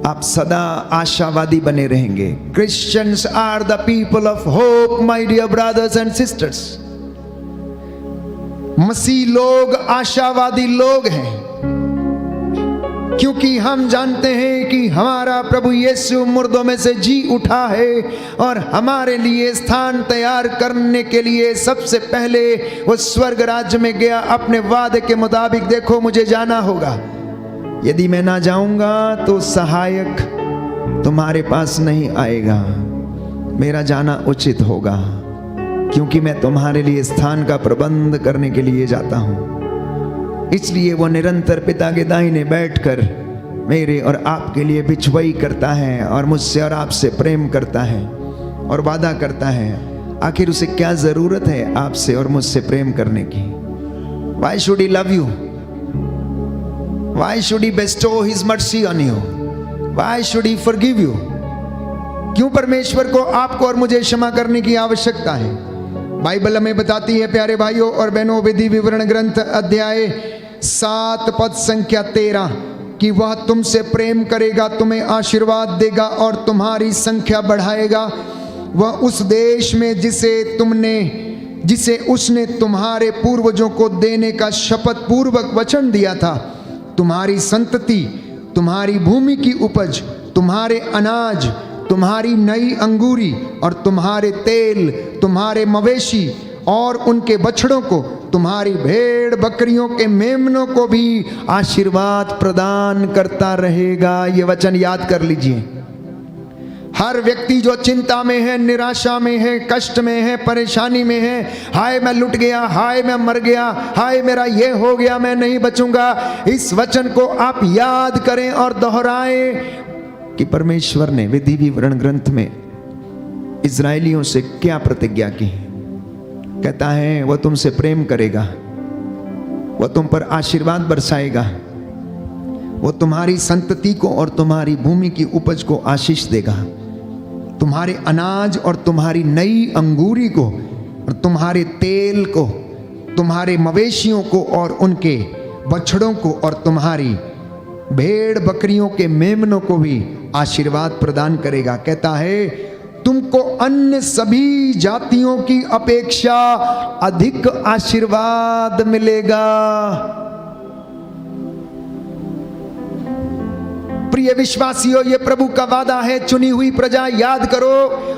आप सदा आशावादी बने रहेंगे। Christians are the people of hope my dear brothers and sisters. मसीह लोग आशावादी लोग हैं, क्योंकि हम जानते हैं कि हमारा प्रभु यीशु मुर्दों में से जी उठा है और हमारे लिए स्थान तैयार करने के लिए सबसे पहले वो स्वर्ग राज्य में गया। अपने वादे के मुताबिक देखो, मुझे जाना होगा, यदि मैं ना जाऊंगा तो सहायक तुम्हारे पास नहीं आएगा। मेरा जाना उचित होगा, क्योंकि मैं तुम्हारे लिए स्थान का प्रबंध करने के लिए जाता हूं। इसलिए वो निरंतर पिता के दाहिने बैठकर मेरे और आपके लिए बिछुआई करता है और मुझसे और आपसे प्रेम करता है और वादा करता है। आखिर उसे क्या जरूरत है आपसे और मुझसे प्रेम करने की? Why should he love you? Why should he bestow his mercy on you? Why should he forgive you? क्यों परमेश्वर को आपको और मुझे क्षमा करने की आवश्यकता है? बाइबल हमें बताती है प्यारे भाइयों और बहनों, विधि विवरण ग्रंथ अध्याय 7 पद संख्या 13 कि वह तुमसे प्रेम करेगा, तुम्हें आशीर्वाद देगा और तुम्हारी संख्या बढ़ाएगा। वह उस देश में जिसे उसने तुम्हारे पूर्वजों को देने का शपथ पूर्वक वचन दिया था, तुम्हारी संतति, तुम्हारी भूमि की उपज, तुम्हारे अनाज, तुम्हारी नई अंगूरी और तुम्हारे तेल, तुम्हारे मवेशी और उनके बछड़ों को, तुम्हारी भेड़ बकरियों के मेमनों को भी आशीर्वाद प्रदान करता रहेगा। ये वचन याद कर लीजिए। हर व्यक्ति जो चिंता में है, निराशा में है, कष्ट में है, परेशानी में है, हाय मैं लुट गया, हाय मैं मर गया, हाय मेरा ये हो गया, मैं नहीं बचूंगा, इस वचन को आप याद करें और दोहराएं कि परमेश्वर ने विधि विवरण ग्रंथ में इजरायलियों से क्या प्रतिज्ञा की। कहता है वह तुमसे प्रेम करेगा, वह तुम पर आशीर्वाद बरसाएगा, वो तुम्हारी संतति को और तुम्हारी भूमि की उपज को आशीष देगा, तुम्हारे अनाज और तुम्हारी नई अंगूरी को और तुम्हारे तेल को, तुम्हारे मवेशियों को और उनके बछड़ों को और तुम्हारी भेड़ बकरियों के मेमनों को भी आशीर्वाद प्रदान करेगा। कहता है तुमको अन्य सभी जातियों की अपेक्षा अधिक आशीर्वाद मिलेगा। प्रिय विश्वासियों, ये प्रभु का वादा है। चुनी हुई प्रजा, याद करो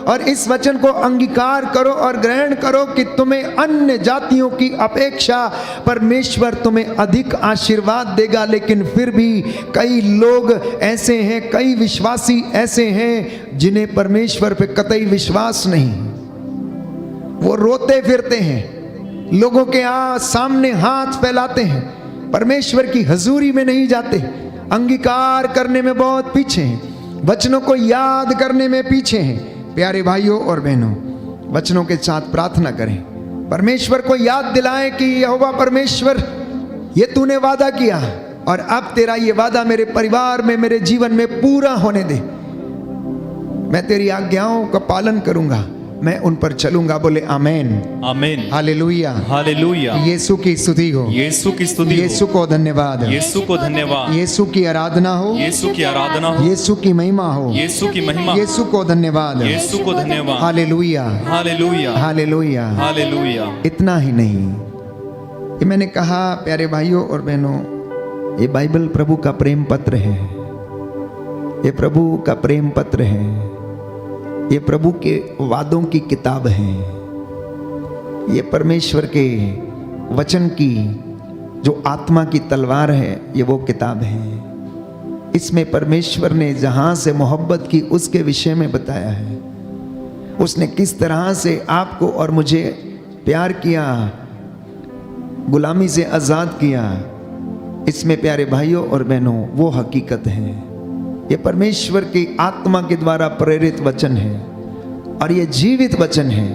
और इस वचन को अंगीकार करो और ग्रहण करो कि तुम्हें अन्य जातियों की अपेक्षा परमेश्वर तुम्हें अधिक आशीर्वाद देगा। लेकिन फिर भी कई लोग ऐसे हैं, कई विश्वासी ऐसे हैं जिन्हें परमेश्वर पे कतई विश्वास नहीं। वो रोते फिरते हैं, लोगों के सामने हाथ फैलाते हैं, परमेश्वर की हजूरी में नहीं जाते, अंगीकार करने में बहुत पीछे हैं, वचनों को याद करने में पीछे हैं। प्यारे भाइयों और बहनों, वचनों के साथ प्रार्थना करें, परमेश्वर को याद दिलाएं कि यहोवा परमेश्वर, ये तूने वादा किया और अब तेरा ये वादा मेरे परिवार में, मेरे जीवन में पूरा होने दे। मैं तेरी आज्ञाओं का पालन करूंगा, मैं उन पर चलूंगा। बोले आमेन, आमेन, हालेलुया, हालेलुया। यीशु की स्तुति हो, यीशु की स्तुति हो, यीशु को धन्यवाद, यीशु को धन्यवाद, यीशु की आराधना हो, यीशु की आराधना हो, यीशु की महिमा हो, यीशु की महिमा, यीशु को धन्यवाद, यीशु को धन्यवाद, हालेलुया, हालेलुया, हालेलुया, हालेलुया। इतना ही नहीं, ये मैंने कहा प्यारे भाइयों और बहनों, ये बाइबल प्रभु का प्रेम पत्र है, ये प्रभु का प्रेम पत्र है, ये प्रभु के वादों की किताब है, ये परमेश्वर के वचन की जो आत्मा की तलवार है, ये वो किताब है। इसमें परमेश्वर ने जहां से मोहब्बत की उसके विषय में बताया है, उसने किस तरह से आपको और मुझे प्यार किया, गुलामी से आजाद किया। इसमें प्यारे भाइयों और बहनों वो हकीकत है। ये परमेश्वर की आत्मा के द्वारा प्रेरित वचन है और ये जीवित वचन है।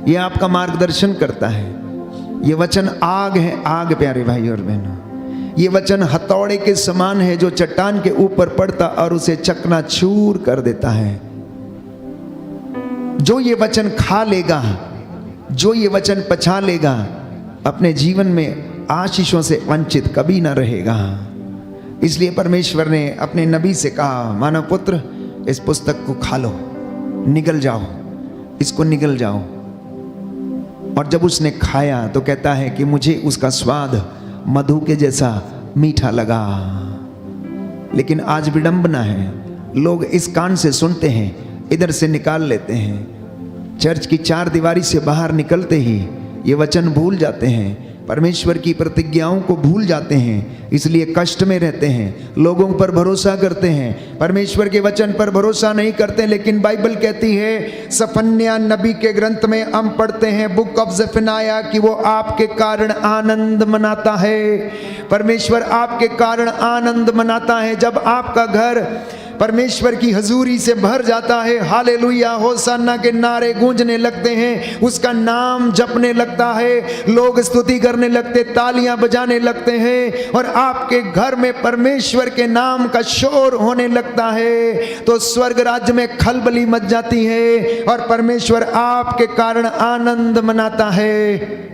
ये आपका मार्गदर्शन करता है। ये वचन आग है, आग प्यारे भाई और बहनों। ये वचन हथौड़े के समान है जो चट्टान के ऊपर पड़ता और उसे चकनाचूर कर देता है। जो ये वचन खा लेगा, जो ये वचन पचा लेगा, अपने जीवन में आशीषों से वंचित कभी ना रहेगा। इसलिए परमेश्वर ने अपने नबी से कहा, मानव पुत्र, इस पुस्तक को खा लो, निगल जाओ, इसको निगल जाओ। और जब उसने खाया तो कहता है कि मुझे उसका स्वाद मधु के जैसा मीठा लगा। लेकिन आज विडंबना है, लोग इस कान से सुनते हैं, इधर से निकाल लेते हैं। चर्च की चार दीवारी से बाहर निकलते ही ये वचन भूल जाते हैं, परमेश्वर की प्रतिज्ञाओं को भूल जाते हैं, इसलिए कष्ट में रहते हैं, लोगों पर भरोसा करते हैं, परमेश्वर के वचन पर भरोसा नहीं करते। लेकिन बाइबल कहती है, सफन्या नबी के ग्रंथ में हम पढ़ते हैं, बुक ऑफ ज़ेफनाया, कि वो आपके कारण आनंद मनाता है। परमेश्वर आपके कारण आनंद मनाता है जब आपका घर परमेश्वर की हजूरी से भर जाता है। हालेलुया, होसाना के नारे गूंजने लगते हैं, उसका नाम जपने लगता है, लोग स्तुति करने लगते, तालियां बजाने लगते हैं और आपके घर में परमेश्वर के नाम का शोर होने लगता है, तो स्वर्ग राज्य में खलबली मच जाती है और परमेश्वर आपके कारण आनंद मनाता है।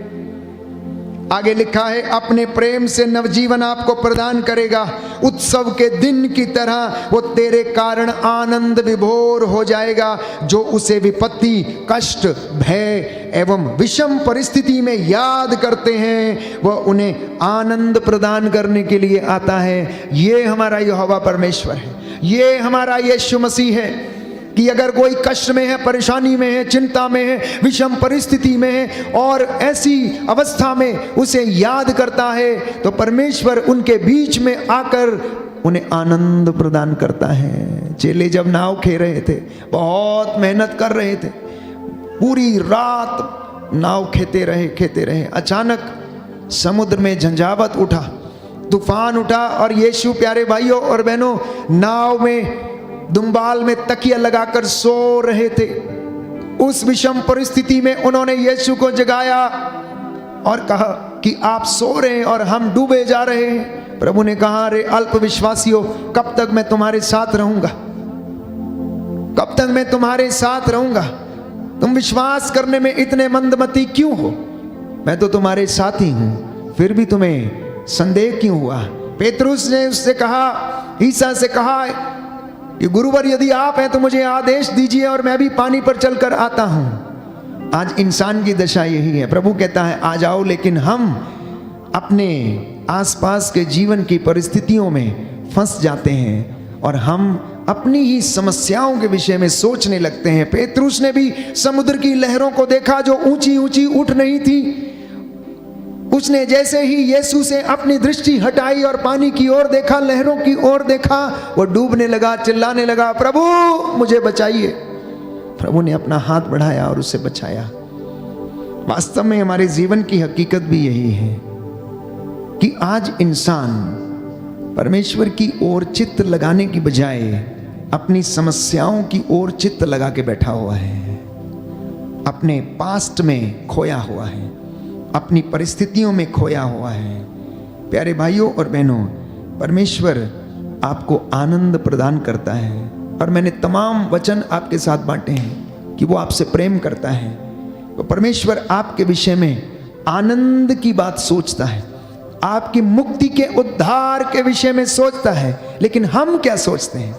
आगे लिखा है, अपने प्रेम से नवजीवन आपको प्रदान करेगा, उत्सव के दिन की तरह वो तेरे कारण आनंद विभोर हो जाएगा। जो उसे विपत्ति, कष्ट, भय एवं विषम परिस्थिति में याद करते हैं, वह उन्हें आनंद प्रदान करने के लिए आता है। ये हमारा यहोवा परमेश्वर है, ये हमारा यीशु मसीह है कि अगर कोई कष्ट में है, परेशानी में है, चिंता में है, विषम परिस्थिति में है और ऐसी अवस्था में उसे याद करता है, तो परमेश्वर उनके बीच में आकर उन्हें आनंद प्रदान करता है। चेले जब नाव खे रहे थे, बहुत मेहनत कर रहे थे, पूरी रात नाव खेते रहे, अचानक समुद्र में झंझावत उठा, तूफान उठा और यीशु प्यारे भाइयों और बहनों नाव में दुम्बाल में तकिया लगाकर सो रहे थे। उस विषम परिस्थिति में उन्होंने यीशु को जगाया और कहा कि आप सो रहे हैं और हम डूबे जा रहे हैं। प्रभु ने कहा, रे अल्प विश्वासियों, कब तक मैं तुम्हारे साथ रहूंगा, कब तक मैं तुम्हारे साथ रहूंगा? तुम विश्वास करने में इतने मंदमती क्यों हो? मैं तो तुम्हारे साथ ही हूं, फिर भी तुम्हें संदेह क्यों हुआ? पेतरुस ने उससे कहा, ईसा से कहा, कि गुरुवर यदि आप हैं तो मुझे आदेश दीजिए और मैं भी पानी पर चलकर आता हूं। आज इंसान की दशा यही है। प्रभु कहता है आ जाओ, लेकिन हम अपने आसपास के जीवन की परिस्थितियों में फंस जाते हैं और हम अपनी ही समस्याओं के विषय में सोचने लगते हैं। पेतरुस ने भी समुद्र की लहरों को देखा जो ऊंची ऊंची उठ रही थी। उसने जैसे ही यीशु से अपनी दृष्टि हटाई और पानी की ओर देखा, लहरों की ओर देखा, वो डूबने लगा, चिल्लाने लगा, प्रभु मुझे बचाइए। प्रभु ने अपना हाथ बढ़ाया और उसे बचाया। वास्तव में हमारे जीवन की हकीकत भी यही है कि आज इंसान परमेश्वर की ओर चित्त लगाने की बजाय अपनी समस्याओं की ओर चित्त लगा के बैठा हुआ है, अपने पास्ट में खोया हुआ है, अपनी परिस्थितियों में खोया हुआ है। प्यारे भाइयों और बहनों, परमेश्वर आपको आनंद प्रदान करता है और मैंने तमाम वचन आपके साथ बांटे हैं कि वो आपसे प्रेम करता है। तो परमेश्वर आपके विषय में आनंद की बात सोचता है, आपकी मुक्ति के उद्धार के विषय में सोचता है। लेकिन हम क्या सोचते हैं,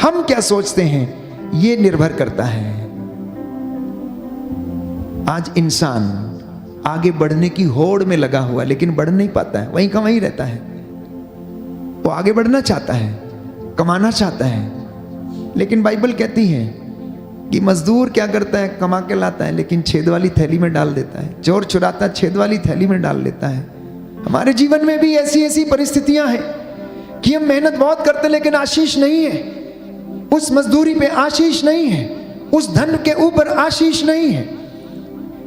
हम क्या सोचते हैं, ये निर्भर करता है। आज इंसान आगे बढ़ने की होड़ में लगा हुआ है, लेकिन बढ़ नहीं पाता है, वहीं का वहीं रहता है। वो आगे बढ़ना चाहता है, कमाना चाहता है, लेकिन बाइबल कहती है कि मजदूर क्या करता है, कमा के लाता है लेकिन छेद वाली थैली में डाल देता है। चोर चुराता है, छेद वाली थैली में डाल देता है। हमारे जीवन में भी ऐसी ऐसी परिस्थितियां हैं कि हम मेहनत बहुत करते हैं लेकिन आशीष नहीं है, उस मजदूरी पे आशीष नहीं है, उस धन के ऊपर आशीष नहीं है,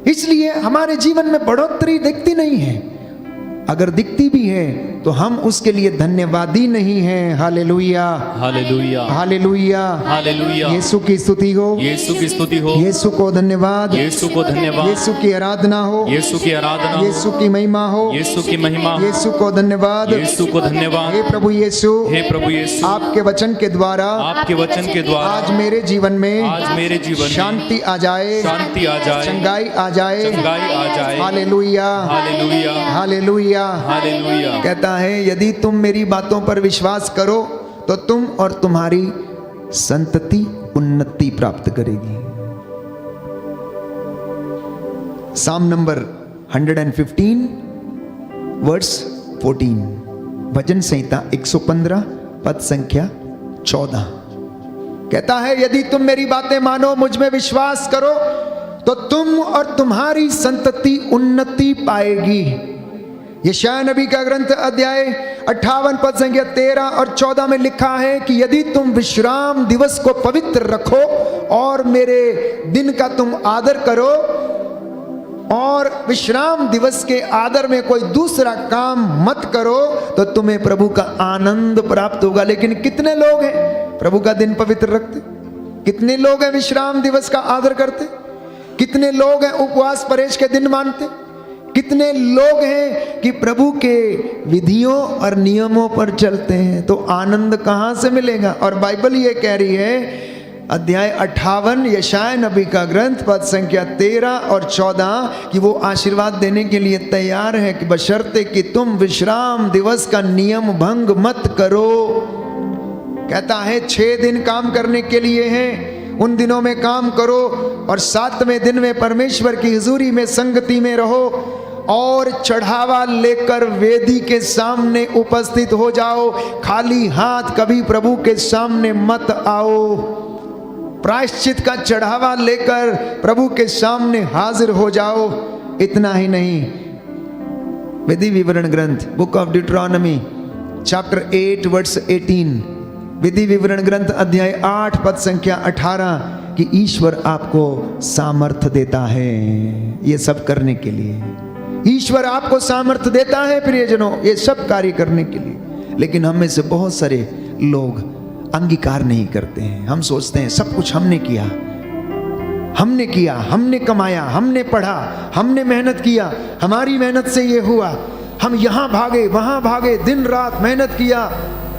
इसलिए हमारे जीवन में बढ़ोतरी दिखती नहीं है। अगर दिखती भी है तो हम उसके लिए धन्यवादी नहीं हैं। Hallelujah, hallelujah, hallelujah, hallelujah. यीशु की स्तुति हो, यीशु की स्तुति हो, यीशु को धन्यवाद, यीशु को धन्यवाद, यीशु की आराधना हो, यीशु की आराधना हो, यीशु की महिमा हो, यीशु की महिमा, यीशु को धन्यवाद, यीशु को धन्यवाद। हे प्रभु यीशु, हे प्रभु यीशु, आपके वचन के द्वारा, आपके वचन के द्वारा आज मेरे जीवन में, आज मेरे जीवन में शांति आ जाए, शांति आ जाए, चंगाई आ जाए, चंगाई आ जाए। Hallelujah, hallelujah, hallelujah. हालेलुया। कहता है यदि तुम मेरी बातों पर विश्वास करो तो तुम और तुम्हारी संतति उन्नति प्राप्त करेगी। साम नंबर 115 वर्स 14, भजन संहिता 115 पद संख्या 14 कहता है यदि तुम मेरी बातें मानो, मुझ में विश्वास करो तो तुम और तुम्हारी संतति उन्नति पाएगी। यशायाह नबी का ग्रंथ अध्याय 58 पद संख्या 13 और 14 में लिखा है कि यदि तुम विश्राम दिवस को पवित्र रखो और मेरे दिन का तुम आदर करो, और विश्राम दिवस के आदर में कोई दूसरा काम मत करो, तो तुम्हें प्रभु का आनंद प्राप्त होगा। लेकिन कितने लोग हैं प्रभु का दिन पवित्र रखते? कितने लोग हैं विश्राम दिवस का आदर करते? कितने लोग हैं उपवास परहेज के दिन मानते? कितने लोग हैं कि प्रभु के विधियों और नियमों पर चलते हैं? तो आनंद कहां से मिलेगा? और बाइबल ये कह रही है अध्याय 58 यशायाह नबी का ग्रंथ पद संख्या 13 और 14 कि वो आशीर्वाद देने के लिए तैयार है कि बशर्ते कि तुम विश्राम दिवस का नियम भंग मत करो। कहता है 6 दिन काम करने के लिए हैं, उन दिनों में काम करो और 7वें दिन में परमेश्वर की हुजूरी में संगति में रहो और चढ़ावा लेकर वेदी के सामने उपस्थित हो जाओ। खाली हाथ कभी प्रभु के सामने मत आओ। प्रायश्चित का चढ़ावा लेकर प्रभु के सामने हाजिर हो जाओ। इतना ही नहीं, विधि विवरण ग्रंथ बुक ऑफ ड्यूटरॉनमी चैप्टर 8 वर्स 18, विधि विवरण ग्रंथ अध्याय 8 पद संख्या 18 कि ईश्वर आपको सामर्थ्य देता है ये सब करने के लिए। ईश्वर आपको सामर्थ्य देता है प्रियजनों ये सब कार्य करने के लिए। लेकिन हम में से बहुत सारे लोग अंगीकार नहीं करते हैं। हम सोचते हैं सब कुछ हमने किया, हमने कमाया, हमने पढ़ा, हमने मेहनत किया, हमारी मेहनत से ये हुआ, हम यहाँ भागे वहाँ भागे, दिन रात मेहनत किया,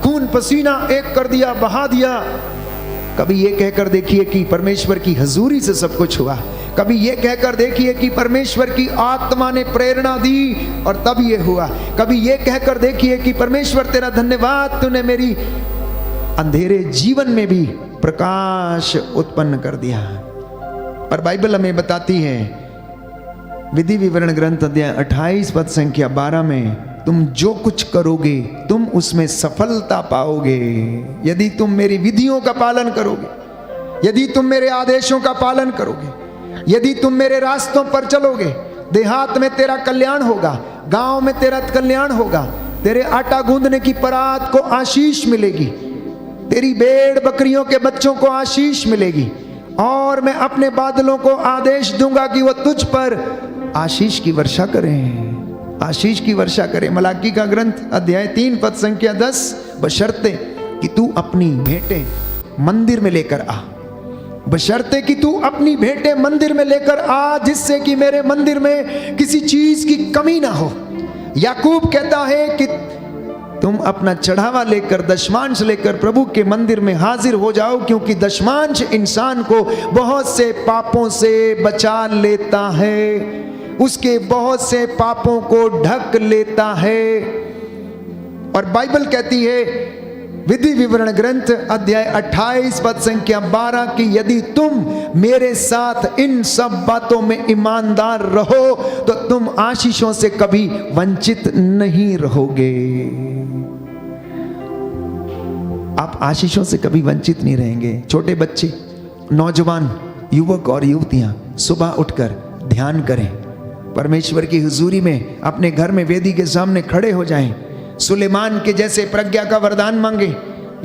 खून पसीना एक कर दिया, बहा दिया। कभी ये कहकर देखिए कि परमेश्वर की हुजूरी से सब कुछ हुआ। कभी ये कहकर देखिए कि परमेश्वर की आत्मा ने प्रेरणा दी और तब ये हुआ। कभी ये कहकर देखिए कि परमेश्वर तेरा धन्यवाद, तूने मेरी अंधेरे जीवन में भी प्रकाश उत्पन्न कर दिया। और बाइबल हमें बताती है, विधि विवरण ग्रंथ अध्याय 28 पद संख्या 12 में, तुम जो कुछ करोगे तुम उसमें सफलता पाओगे यदि तुम मेरी विधियों का पालन करोगे, यदि तुम मेरे आदेशों का पालन करोगे, यदि तुम मेरे रास्तों पर चलोगे। देहात में तेरा कल्याण होगा, गांव में तेरा कल्याण होगा, तेरे आटा गूंदने की परात को आशीष मिलेगी, तेरी भेड़ बकरियों के बच्चों को आशीष मिलेगी, और मैं अपने बादलों को आदेश दूंगा कि वो तुझ पर आशीष की वर्षा करें, आशीष की वर्षा करें। मलाकी का ग्रंथ अध्याय 3 पद संख्या 10, बशर्ते कि तू अपनी भेंटें मंदिर में लेकर आ, बशर्ते कि तू अपनी भेंटें मंदिर में लेकर आ, जिससे कि मेरे मंदिर में किसी चीज की कमी ना हो। याकूब कहता है कि तुम अपना चढ़ावा लेकर, दशमांश लेकर प्रभु के मंदिर में हाजिर हो जाओ, क्योंकि दशमांश इंसान को बहुत से पापों से बचा लेता है, उसके बहुत से पापों को ढक लेता है। और बाइबल कहती है, विधि विवरण ग्रंथ अध्याय 28 पद संख्या 12 की, यदि तुम मेरे साथ इन सब बातों में ईमानदार रहो तो तुम आशीषों से कभी वंचित नहीं रहोगे। आप आशीषों से कभी वंचित नहीं रहेंगे। छोटे बच्चे, नौजवान, युवक और युवतियां सुबह उठकर ध्यान करें, परमेश्वर की हुजूरी में अपने घर में वेदी के सामने खड़े हो जाएं, सुलेमान के जैसे प्रज्ञा का वरदान मांगे।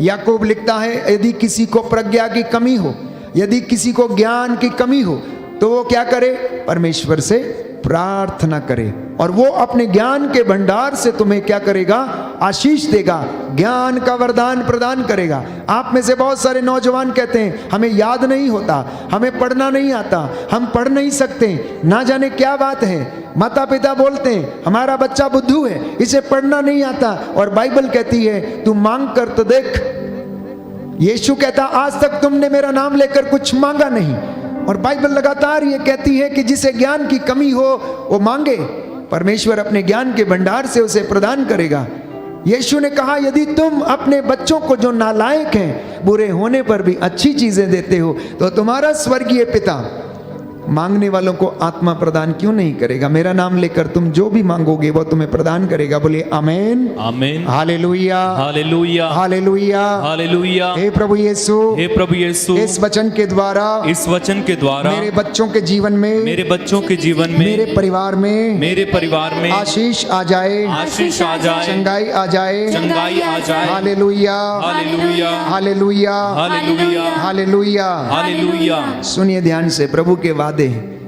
याकूब लिखता है, यदि किसी को प्रज्ञा की कमी हो, यदि किसी को ज्ञान की कमी हो, तो वो क्या करे? परमेश्वर से प्रार्थना करे, और वो अपने ज्ञान के भंडार से तुम्हें क्या करेगा? आशीष देगा, ज्ञान का वरदान प्रदान करेगा। आप में से बहुत सारे नौजवान कहते हैं, हमें याद नहीं होता, हमें पढ़ना नहीं आता, हम पढ़ नहीं सकते, ना जाने क्या बात है। माता पिता बोलते हैं हमारा बच्चा बुद्धू है, इसे पढ़ना नहीं आता, और बाइबल कहती है तू मांग कर तो देख। यीशु कहता, आज तक तुमने मेरा नाम लेकर कुछ मांगा नहीं। और बाइबल लगातार ये कहती है कि जिसे ज्ञान की कमी हो वो मांगे, परमेश्वर अपने ज्ञान के भंडार से उसे प्रदान करेगा। यीशु ने कहा, यदि तुम अपने बच्चों को जो नालायक हैं, बुरे होने पर भी अच्छी चीजें देते हो, तो तुम्हारा स्वर्गीय पिता मांगने वालों को आत्मा प्रदान क्यों नहीं करेगा? मेरा नाम लेकर तुम जो भी मांगोगे वो तुम्हें प्रदान करेगा। बोलिए आमेन, amen, hallelujah, hallelujah, hallelujah, hallelujah. हे प्रभु यीशु, हे प्रभु यीशु, इस वचन के द्वारा, इस वचन के द्वारा मेरे बच्चों के जीवन में, मेरे बच्चों के जीवन में, मेरे परिवार में, मेरे परिवार में आशीष आ जाए, आशीष आ जाए, चंगाई आ जाए, चंगाई आ जाए। Hallelujah, hallelujah, hallelujah, hallelujah, hallelujah, hallelujah. सुनिए ध्यान से, प्रभु के वादे,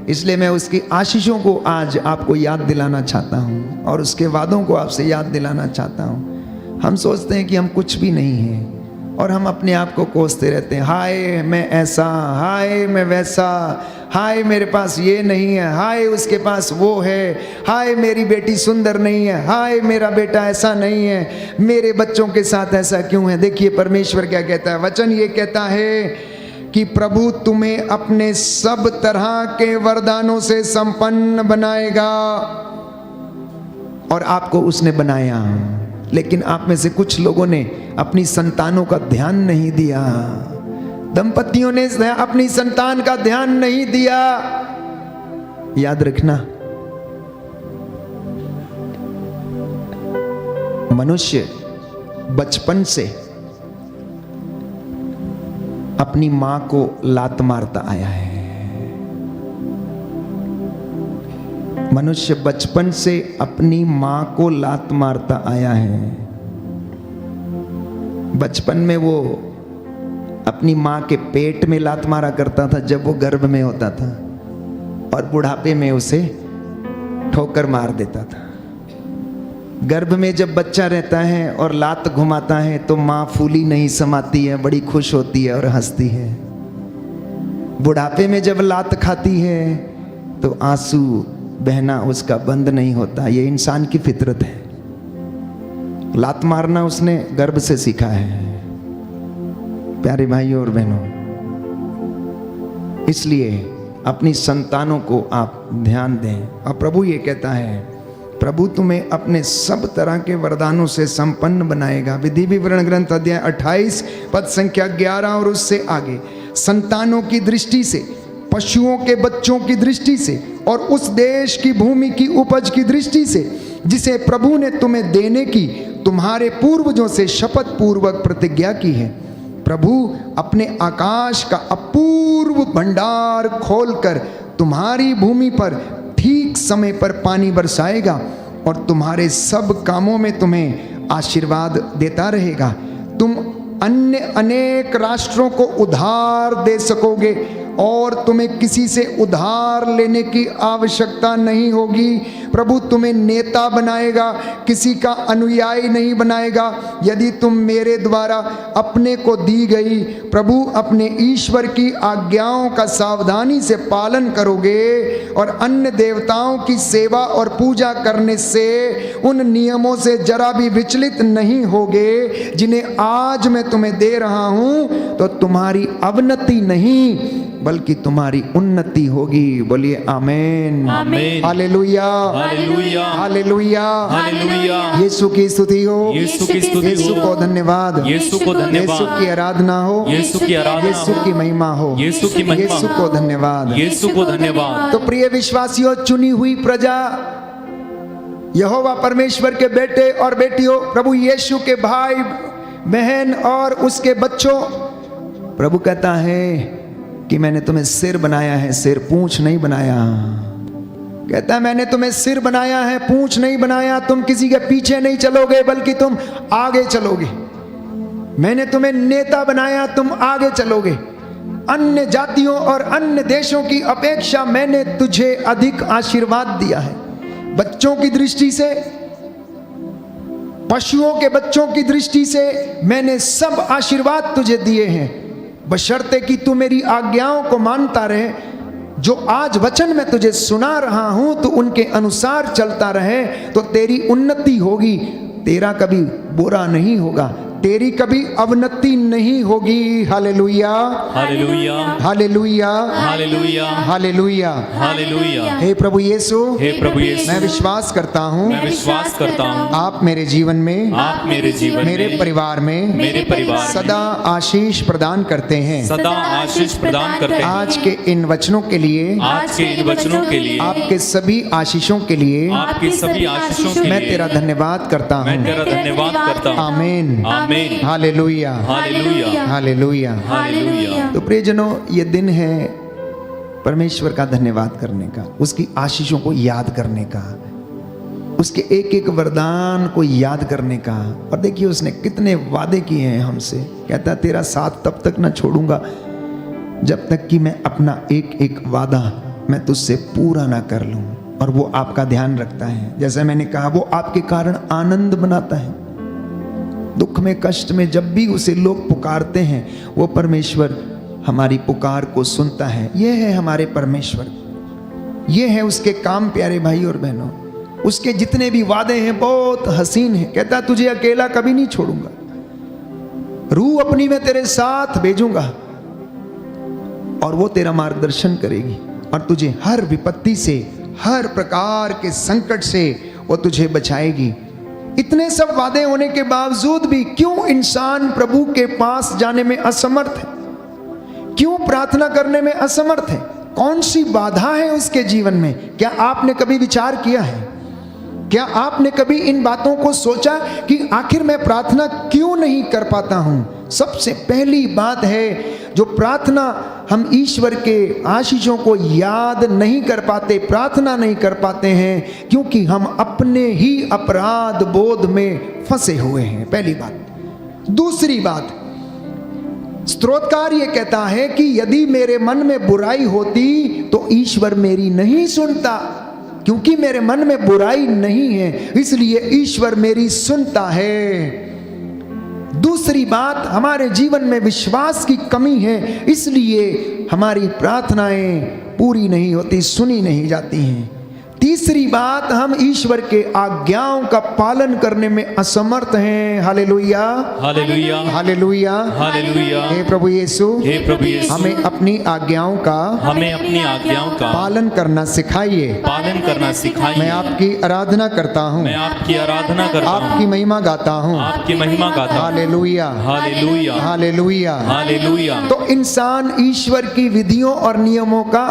इसलिए मैं उसकी आशीषों को आज आपको याद दिलाना चाहता हूँ, और उसके वादों को आपसे याद दिलाना चाहता हूँ। हम सोचते हैं कि हम कुछ भी नहीं हैं, और हम अपने आप को कोसते रहते हैं, हाय मैं ऐसा, हाय मैं वैसा, हाय मेरे पास ये नहीं है, हाय उसके पास वो है, हाय मेरी बेटी सुंदर नहीं है, हाय मेरा बेटा ऐसा नहीं है, मेरे बच्चों के साथ ऐसा क्यों है। देखिए परमेश्वर क्या कहता है, वचन ये कहता है कि प्रभु तुम्हें अपने सब तरह के वरदानों से संपन्न बनाएगा, और आपको उसने बनाया। लेकिन आप में से कुछ लोगों ने अपनी संतानों का ध्यान नहीं दिया, दंपतियों ने अपनी संतान का ध्यान नहीं दिया। याद रखना, मनुष्य बचपन से अपनी मां को लात मारता आया है। मनुष्य बचपन से अपनी मां को लात मारता आया है। बचपन में वो अपनी मां के पेट में लात मारा करता था जब वो गर्भ में होता था, और बुढ़ापे में उसे ठोकर मार देता था। गर्भ में जब बच्चा रहता है और लात घुमाता है तो माँ फूली नहीं समाती है, बड़ी खुश होती है और हंसती है। बुढ़ापे में जब लात खाती है तो आंसू बहना उसका बंद नहीं होता। ये इंसान की फितरत है। लात मारना उसने गर्भ से सीखा है, प्यारे भाइयों और बहनों। इसलिए अपनी संतानों को आप ध्यान दें। और प्रभु ये कहता है, प्रभु तुम्हें अपने सब तरह के वरदानों से संपन्न बनाएगा। विधि विवरण ग्रंथ अध्याय 28 पद संख्या 11 और उससे आगे। संतानों की दृष्टि से, पशुओं के बच्चों की दृष्टि से और उस देश की भूमि की उपज की दृष्टि से जिसे प्रभु ने तुम्हें देने की तुम्हारे पूर्वजों से शपथ पूर्वक प्रतिज्ञा की है। प्रभु अपने आकाश का अपूर्व भंडार खोलकर तुम्हारी भूमि पर ठीक समय पर पानी बरसाएगा और तुम्हारे सब कामों में तुम्हें आशीर्वाद देता रहेगा। तुम अन्य अनेक राष्ट्रों को उधार दे सकोगे और तुम्हें किसी से उधार लेने की आवश्यकता नहीं होगी। प्रभु तुम्हें नेता बनाएगा, किसी का अनुयायी नहीं बनाएगा। यदि तुम मेरे द्वारा अपने को दी गई प्रभु अपने ईश्वर की आज्ञाओं का सावधानी से पालन करोगे और अन्य देवताओं की सेवा और पूजा करने से उन नियमों से जरा भी विचलित नहीं होगे जिन्हें आज मैं तुम्हें दे रहा हूं, तो तुम्हारी अवनति नहीं बल्कि तुम्हारी उन्नति होगी। बोलिए आमेन, amen, hallelujah, hallelujah, hallelujah, hallelujah. यीशु की स्तुति हो, यीशु की स्तुति यीशु हो, को धन्यवाद, यीशु को धन्यवाद, यीशु की आराधना हो, यीशु की आराधना यीशु की महिमा हो, यीशु की महिमा, यीशु को धन्यवाद, यीशु को धन्यवाद। तो प्रिय विश्वासियों, चुनी हुई प्रजा, यहोवा परमेश्वर के बेटे और बेटियों, प्रभु यीशु के भाई बहन और उसके बच्चों, प्रभु कहता है कि मैंने तुम्हें सिर बनाया है, सिर पूंछ नहीं बनाया। कहता है मैंने तुम्हें सिर बनाया है, पूंछ नहीं बनाया। तुम किसी के पीछे नहीं चलोगे बल्कि तुम आगे चलोगे। मैंने तुम्हें नेता बनाया, तुम आगे चलोगे। अन्य जातियों और अन्य देशों की अपेक्षा मैंने तुझे अधिक आशीर्वाद दिया है। बच्चों की दृष्टि से, पशुओं के बच्चों की दृष्टि से मैंने सब आशीर्वाद तुझे दिए हैं, बशर्ते कि तू मेरी आज्ञाओं को मानता रहे। जो आज वचन मैं तुझे सुना रहा हूं तो उनके अनुसार चलता रहे तो तेरी उन्नति होगी, तेरा कभी बुरा नहीं होगा, तेरी कभी अवनति नहीं होगी। Hallelujah, hallelujah, hallelujah, hallelujah, hallelujah, hallelujah. हे प्रभु यीशु, हे प्रभु यीशु, मैं विश्वास करता हूँ मैं विश्वास करता हूँ आप मेरे जीवन में, आप मेरे जीवन मेरे में, परिवार में, मेरे परिवार में सदा आशीष प्रदान करते हैं। सदा आशीष प्रदान करते हैं। आज के इन वचनों के लिए, आज के इन वचनों के लिए, आपके सभी आशीषों के लिए आपकी सभी आशीषों के मैं लिए तेरा धन्यवाद करता मैं हूँ। तेरा धन्यवाद करता हूँ। आमीन, आमीन, हालेलुया, हालेलुया, हालेलुया। हालेलुया। तो प्रियजनों, ये दिन है परमेश्वर का धन्यवाद करने का, उसकी आशीषों को याद करने का, उसके एक एक वरदान को याद करने का। और देखिए उसने कितने वादे किए हैं हमसे। कहता तेरा साथ तब तक ना छोड़ूंगा जब तक कि मैं अपना एक एक वादा मैं तुझसे पूरा ना कर लूं। और वो आपका ध्यान रखता है। जैसे मैंने कहा, वो आपके कारण आनंद बनाता है। दुख में, कष्ट में जब भी उसे लोग पुकारते हैं, वो परमेश्वर हमारी पुकार को सुनता है। ये है हमारे परमेश्वर, ये है उसके काम। प्यारे भाई और बहनों, उसके जितने भी वादे हैं बहुत हसीन हैं। कहता तुझे अकेला कभी नहीं छोड़ूंगा, रूह अपनी मैं तेरे साथ भेजूंगा और वो तेरा मार्गदर्शन करेगी और तुझे हर विपत्ति से, हर प्रकार के संकट से वो तुझे बचाएगी। इतने सब वादे होने के बावजूद भी क्यों इंसान प्रभु के पास जाने में असमर्थ है? क्यों प्रार्थना करने में असमर्थ है? कौन सी बाधा है उसके जीवन में? क्या आपने कभी विचार किया है? क्या आपने कभी इन बातों को सोचा कि आखिर मैं प्रार्थना क्यों नहीं कर पाता हूं? सबसे पहली बात है, जो प्रार्थना हम ईश्वर के आशीषों को याद नहीं कर पाते, प्रार्थना नहीं कर पाते हैं, क्योंकि हम अपने ही अपराध बोध में फंसे हुए हैं। पहली बात। दूसरी बात, स्तोत्रकार ये कहता है कि यदि मेरे मन में बुराई होती तो ईश्वर मेरी नहीं सुनता। क्योंकि मेरे मन में बुराई नहीं है, इसलिए ईश्वर मेरी सुनता है। दूसरी बात, हमारे जीवन में विश्वास की कमी है, इसलिए हमारी प्रार्थनाएं पूरी नहीं होती, सुनी नहीं जाती हैं। तीसरी बात, हम ईश्वर के आज्ञाओं का पालन करने में असमर्थ हैं। Hallelujah, hallelujah, hallelujah, hallelujah. हे प्रभु यीशु, हे प्रभु यीशु, हमें अपनी आज्ञाओं का हमें अपनी आज्ञाओं का पालन करना सिखाइए। पालन करना सिखाइए। मैं आपकी आराधना करता हूँ, मैं आपकी आराधना करता हूँ, आपकी महिमा गाता हूँ। आपकी महिमा गाता हूँ। Hallelujah, hallelujah, hallelujah, hallelujah. तो इंसान ईश्वर की विधियों और नियमों का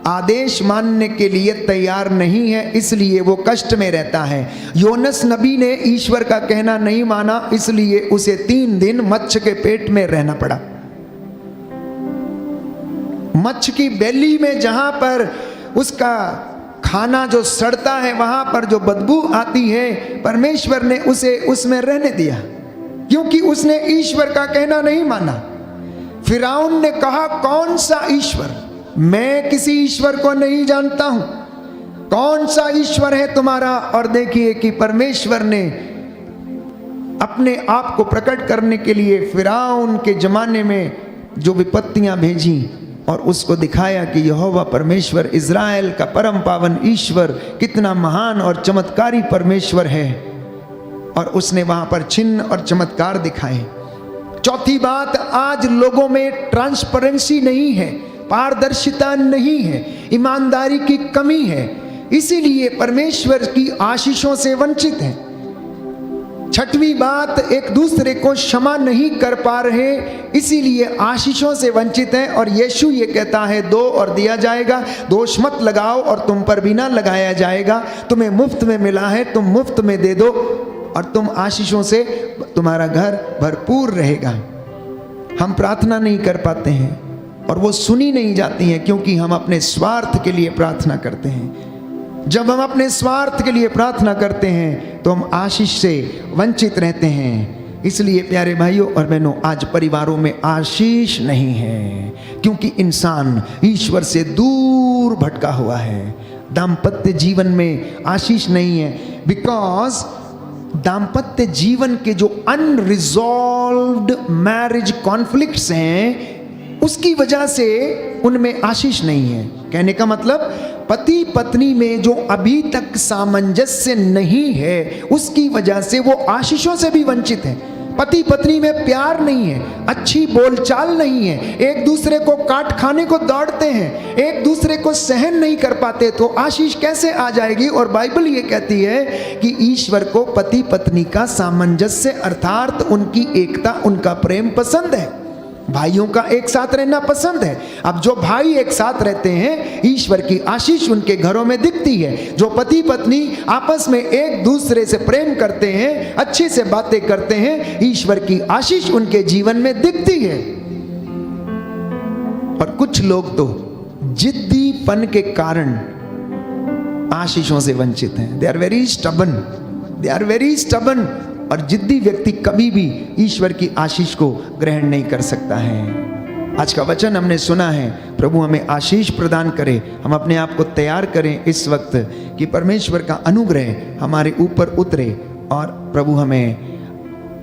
आदेश मानने के लिए तैयार नहीं है, इसलिए वो कष्ट में रहता है। योनस नबी ने ईश्वर का कहना नहीं माना, इसलिए उसे 3 दिन मच्छ के पेट में रहना पड़ा। मच्छ की बेली में, जहां पर उसका खाना जो सड़ता है, वहां पर जो बदबू आती है, परमेश्वर ने उसे उसमें रहने दिया, क्योंकि उसने ईश्वर का कहना नहीं माना। फिरौन ने कहा, कौन सा ईश्वर? मैं किसी ईश्वर को नहीं जानता हूं, कौन सा ईश्वर है तुम्हारा? और देखिए कि परमेश्वर ने अपने आप को प्रकट करने के लिए फिरौन के जमाने में जो विपत्तियां भेजी और उसको दिखाया कि यहोवा परमेश्वर, इज़राइल का परम पावन ईश्वर कितना महान और चमत्कारी परमेश्वर है, और उसने वहां पर चिन्ह और चमत्कार दिखाए। चौथी बात, आज लोगों में ट्रांसपेरेंसी नहीं है, पारदर्शिता नहीं है, ईमानदारी की कमी है, इसीलिए परमेश्वर की आशीषों से वंचित है। छठवीं बात, एक दूसरे को क्षमा नहीं कर पा रहे, इसीलिए आशीषों से वंचित हैं। और यीशु ये कहता है, दो और दिया जाएगा, दोष मत लगाओ और तुम पर भी ना लगाया जाएगा। तुम्हें मुफ्त में मिला है, तुम मुफ्त में दे दो और तुम आशीषों से तुम्हारा घर भरपूर रहेगा। हम प्रार्थना नहीं कर पाते हैं और वो सुनी नहीं जाती हैं, क्योंकि हम अपने स्वार्थ के लिए प्रार्थना करते हैं। जब हम अपने स्वार्थ के लिए प्रार्थना करते हैं तो हम आशीष से वंचित रहते हैं। इसलिए प्यारे भाइयों और बहनों, आज परिवारों में आशीष नहीं है, क्योंकि इंसान ईश्वर से दूर भटका हुआ है। दाम्पत्य जीवन में आशीष नहीं है, बिकॉज दाम्पत्य जीवन के जो अनरिजॉल्व्ड मैरिज कॉन्फ्लिक्ट्स हैं, उसकी वजह से उनमें आशीष नहीं है। कहने का मतलब, पति पत्नी में जो अभी तक सामंजस्य नहीं है, उसकी वजह से वो आशीषों से भी वंचित है। पति पत्नी में प्यार नहीं है, अच्छी बोलचाल नहीं है, एक दूसरे को काट खाने को दौड़ते हैं, एक दूसरे को सहन नहीं कर पाते, तो आशीष कैसे आ जाएगी? और बाइबल ये कहती है कि ईश्वर को पति पत्नी का सामंजस्य अर्थात उनकी एकता, उनका प्रेम पसंद है। भाइयों का एक साथ रहना पसंद है। अब जो भाई एक साथ रहते हैं, ईश्वर की आशीष उनके घरों में दिखती है। जो पति पत्नी आपस में एक दूसरे से प्रेम करते हैं, अच्छे से बातें करते हैं, ईश्वर की आशीष उनके जीवन में दिखती है। और कुछ लोग तो जिद्दीपन के कारण आशीषों से वंचित हैं। They are very stubborn, they are very stubborn. और जिद्दी व्यक्ति कभी भी ईश्वर की आशीष को ग्रहण नहीं कर सकता है। आज का वचन हमने सुना है, प्रभु हमें आशीष प्रदान करे। हम अपने आप को तैयार करें इस वक्त कि परमेश्वर का अनुग्रह हमारे ऊपर उतरे और प्रभु हमें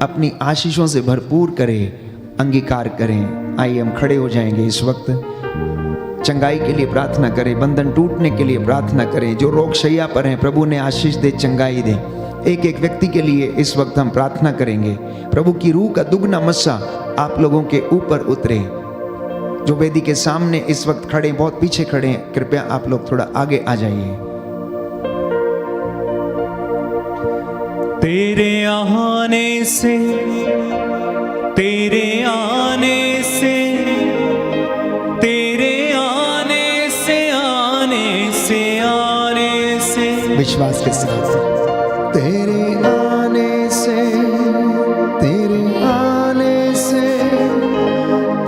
अपनी आशीषों से भरपूर करे, अंगीकार करें। आइए हम खड़े हो जाएंगे इस वक्त, चंगाई के लिए प्रार्थना करें, बंधन टूटने के लिए प्रार्थना करें। जो रोग शैया पर हैं, प्रभु ने आशीष दे, चंगाई दे। एक एक व्यक्ति के लिए इस वक्त हम प्रार्थना करेंगे। प्रभु की रूह का दुगना मस्सा आप लोगों के ऊपर उतरे। जो वेदी के सामने इस वक्त खड़े, बहुत पीछे खड़े हैं, कृपया आप लोग थोड़ा आगे आ जाइए। तेरे आने से, तेरे आने से, तेरे आने से, आने से, आने से, विश्वास के साथ, तेरे आने से, तेरे आने से,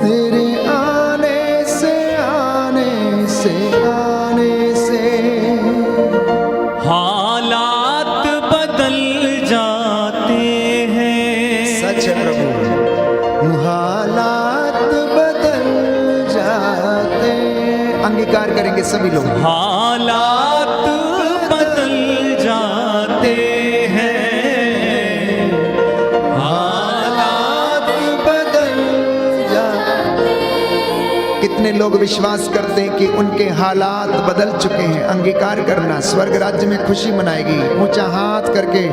तेरे आने से, आने से, आने से हालात बदल जाते हैं। सच है प्रभु, हालात बदल जाते हैं। अंगीकार करेंगे सभी लोग। हालात बदल जाते हैं, हालात बदल जाते। कितने लोग विश्वास करते हैं कि उनके हालात बदल चुके हैं, अंगीकार करना, स्वर्ग राज्य में खुशी मनाएगी। ऊंचा हाथ करके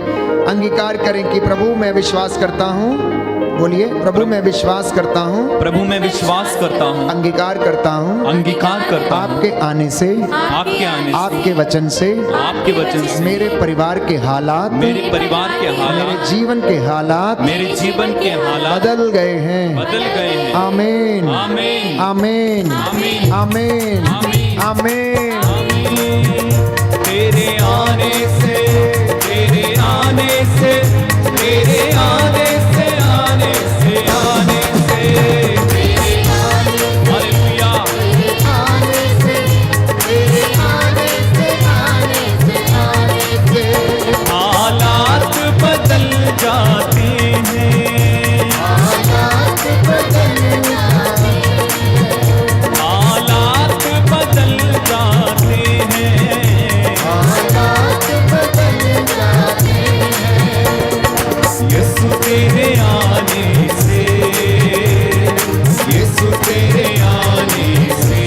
अंगीकार करें कि प्रभु मैं विश्वास करता हूँ। बोलिए, प्रभु मैं विश्वास करता हूँ, प्रभु मैं विश्वास करता हूँ, अंगीकार करता हूँ, अंगीकार करता हूँ आपके आने से, आपके आने से, आपके वचन से, आपके वचन से मेरे परिवार के हालात, मेरे परिवार के मेरे हालात, जीवन के हालात मेरे जीवन के हालात बदल गए हैं। बदल गए हैं। आमीन, आमीन, आमीन, आमीन, आमीन, आमीन, आमीन। आमीन। तेरे आने से, तेरे आने से, तेरे आने से, आने से, आने से, हालेलुया। हालात बदल जाते हैं, हालात बदल जाते हैं, यीशु तेरे आने से, यीशु तेरे आने से,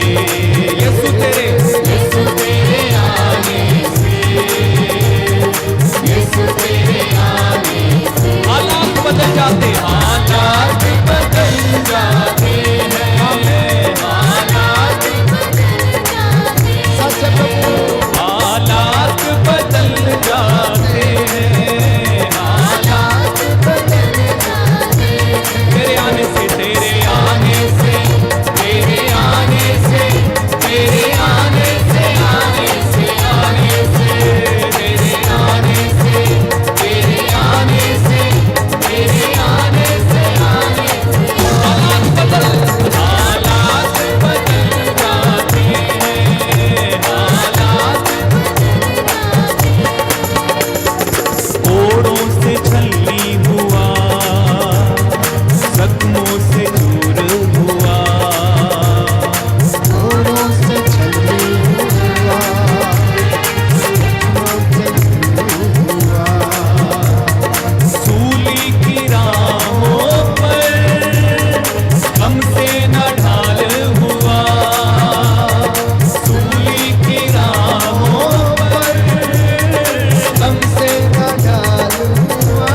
यीशु तेरे आने से, यीशु तेरे आने से हालात बदल जाते, हालात बदल जाते हैं, हालात हालात बदल जाते हैं, हालात तेरे आने से, तेरे आने से, तेरे आने से, तेरे आने से, आने से, आने से, तेरे आने से, तेरे आने से, तेरे आने से, आने से हालात बदल जाते हैं, हालात कोड़ों से छलनी हुआ, जख्मों से दूर हुआ, घोड़ों से छलनी हुआ, हुआ, सूली की राहों पर हमसे न ढाल हुआ, सूली की राहों पर हमसे न ढाल हुआ।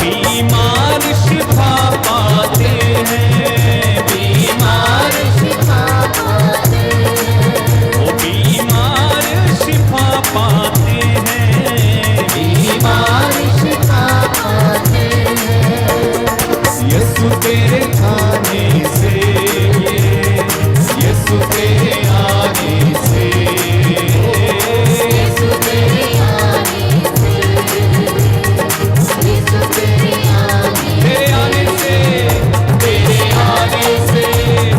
बीमार शिफा पाते हैं, बीमार शिफा पाते हैं, वो बीमार शिफा पाते हैं, बीमार शिफा पाते हैं, यीशु तेरे आने से, यीशु तेरे आने से, यीशु तेरे आने से, तेरे आने से, तेरे आने से,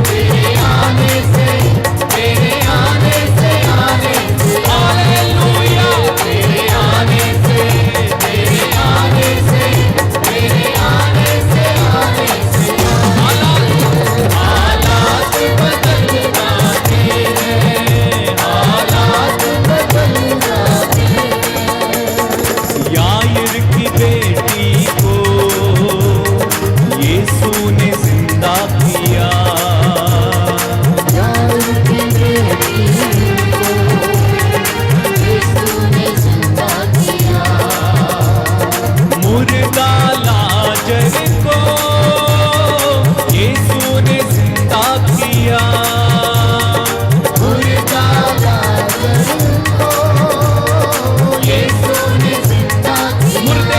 तेरे आने से, तेरे आने से, आने से, हालेलुया। तेरे आने से, तेरे आने से, तेरे आने से, आने से हालात बदल जाते हैं, हालात बदल जाते हैं। याईर की बेटी को यीशु ने जिंदा किया, यार की बेटी को यीशु ने जिंदा किया। मुर्दा लाजर को यीशु ने जिंदा किया, मुर्दा लाजर को यीशु ने जिंदा किया।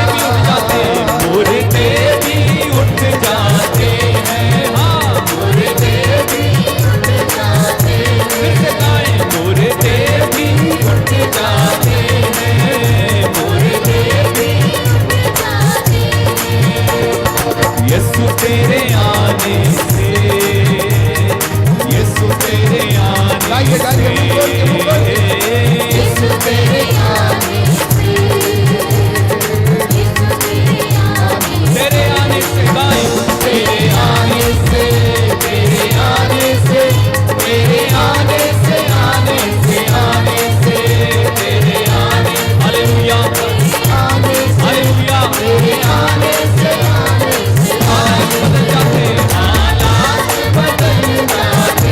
मुर्दे भी उठ जाते हैं, हाँ मुर्दे भी उठ जाते हैं, फिर से गाएं, मुर्दे भी उठ जाते हैं, मुर्दे भी उठ जाते हैं, यीशु तेरे आने से, यीशु तेरे आने से, यीशु तेरे आने से, तेरे आने से गाएं, तेरे आने से, तेरे आने से, तेरे आने से, आने से, आने से, तेरे आने, हालेलुया, हालेलुया, तेरे आने से, आने से, हालात बदल जाते, हालात बदल जाते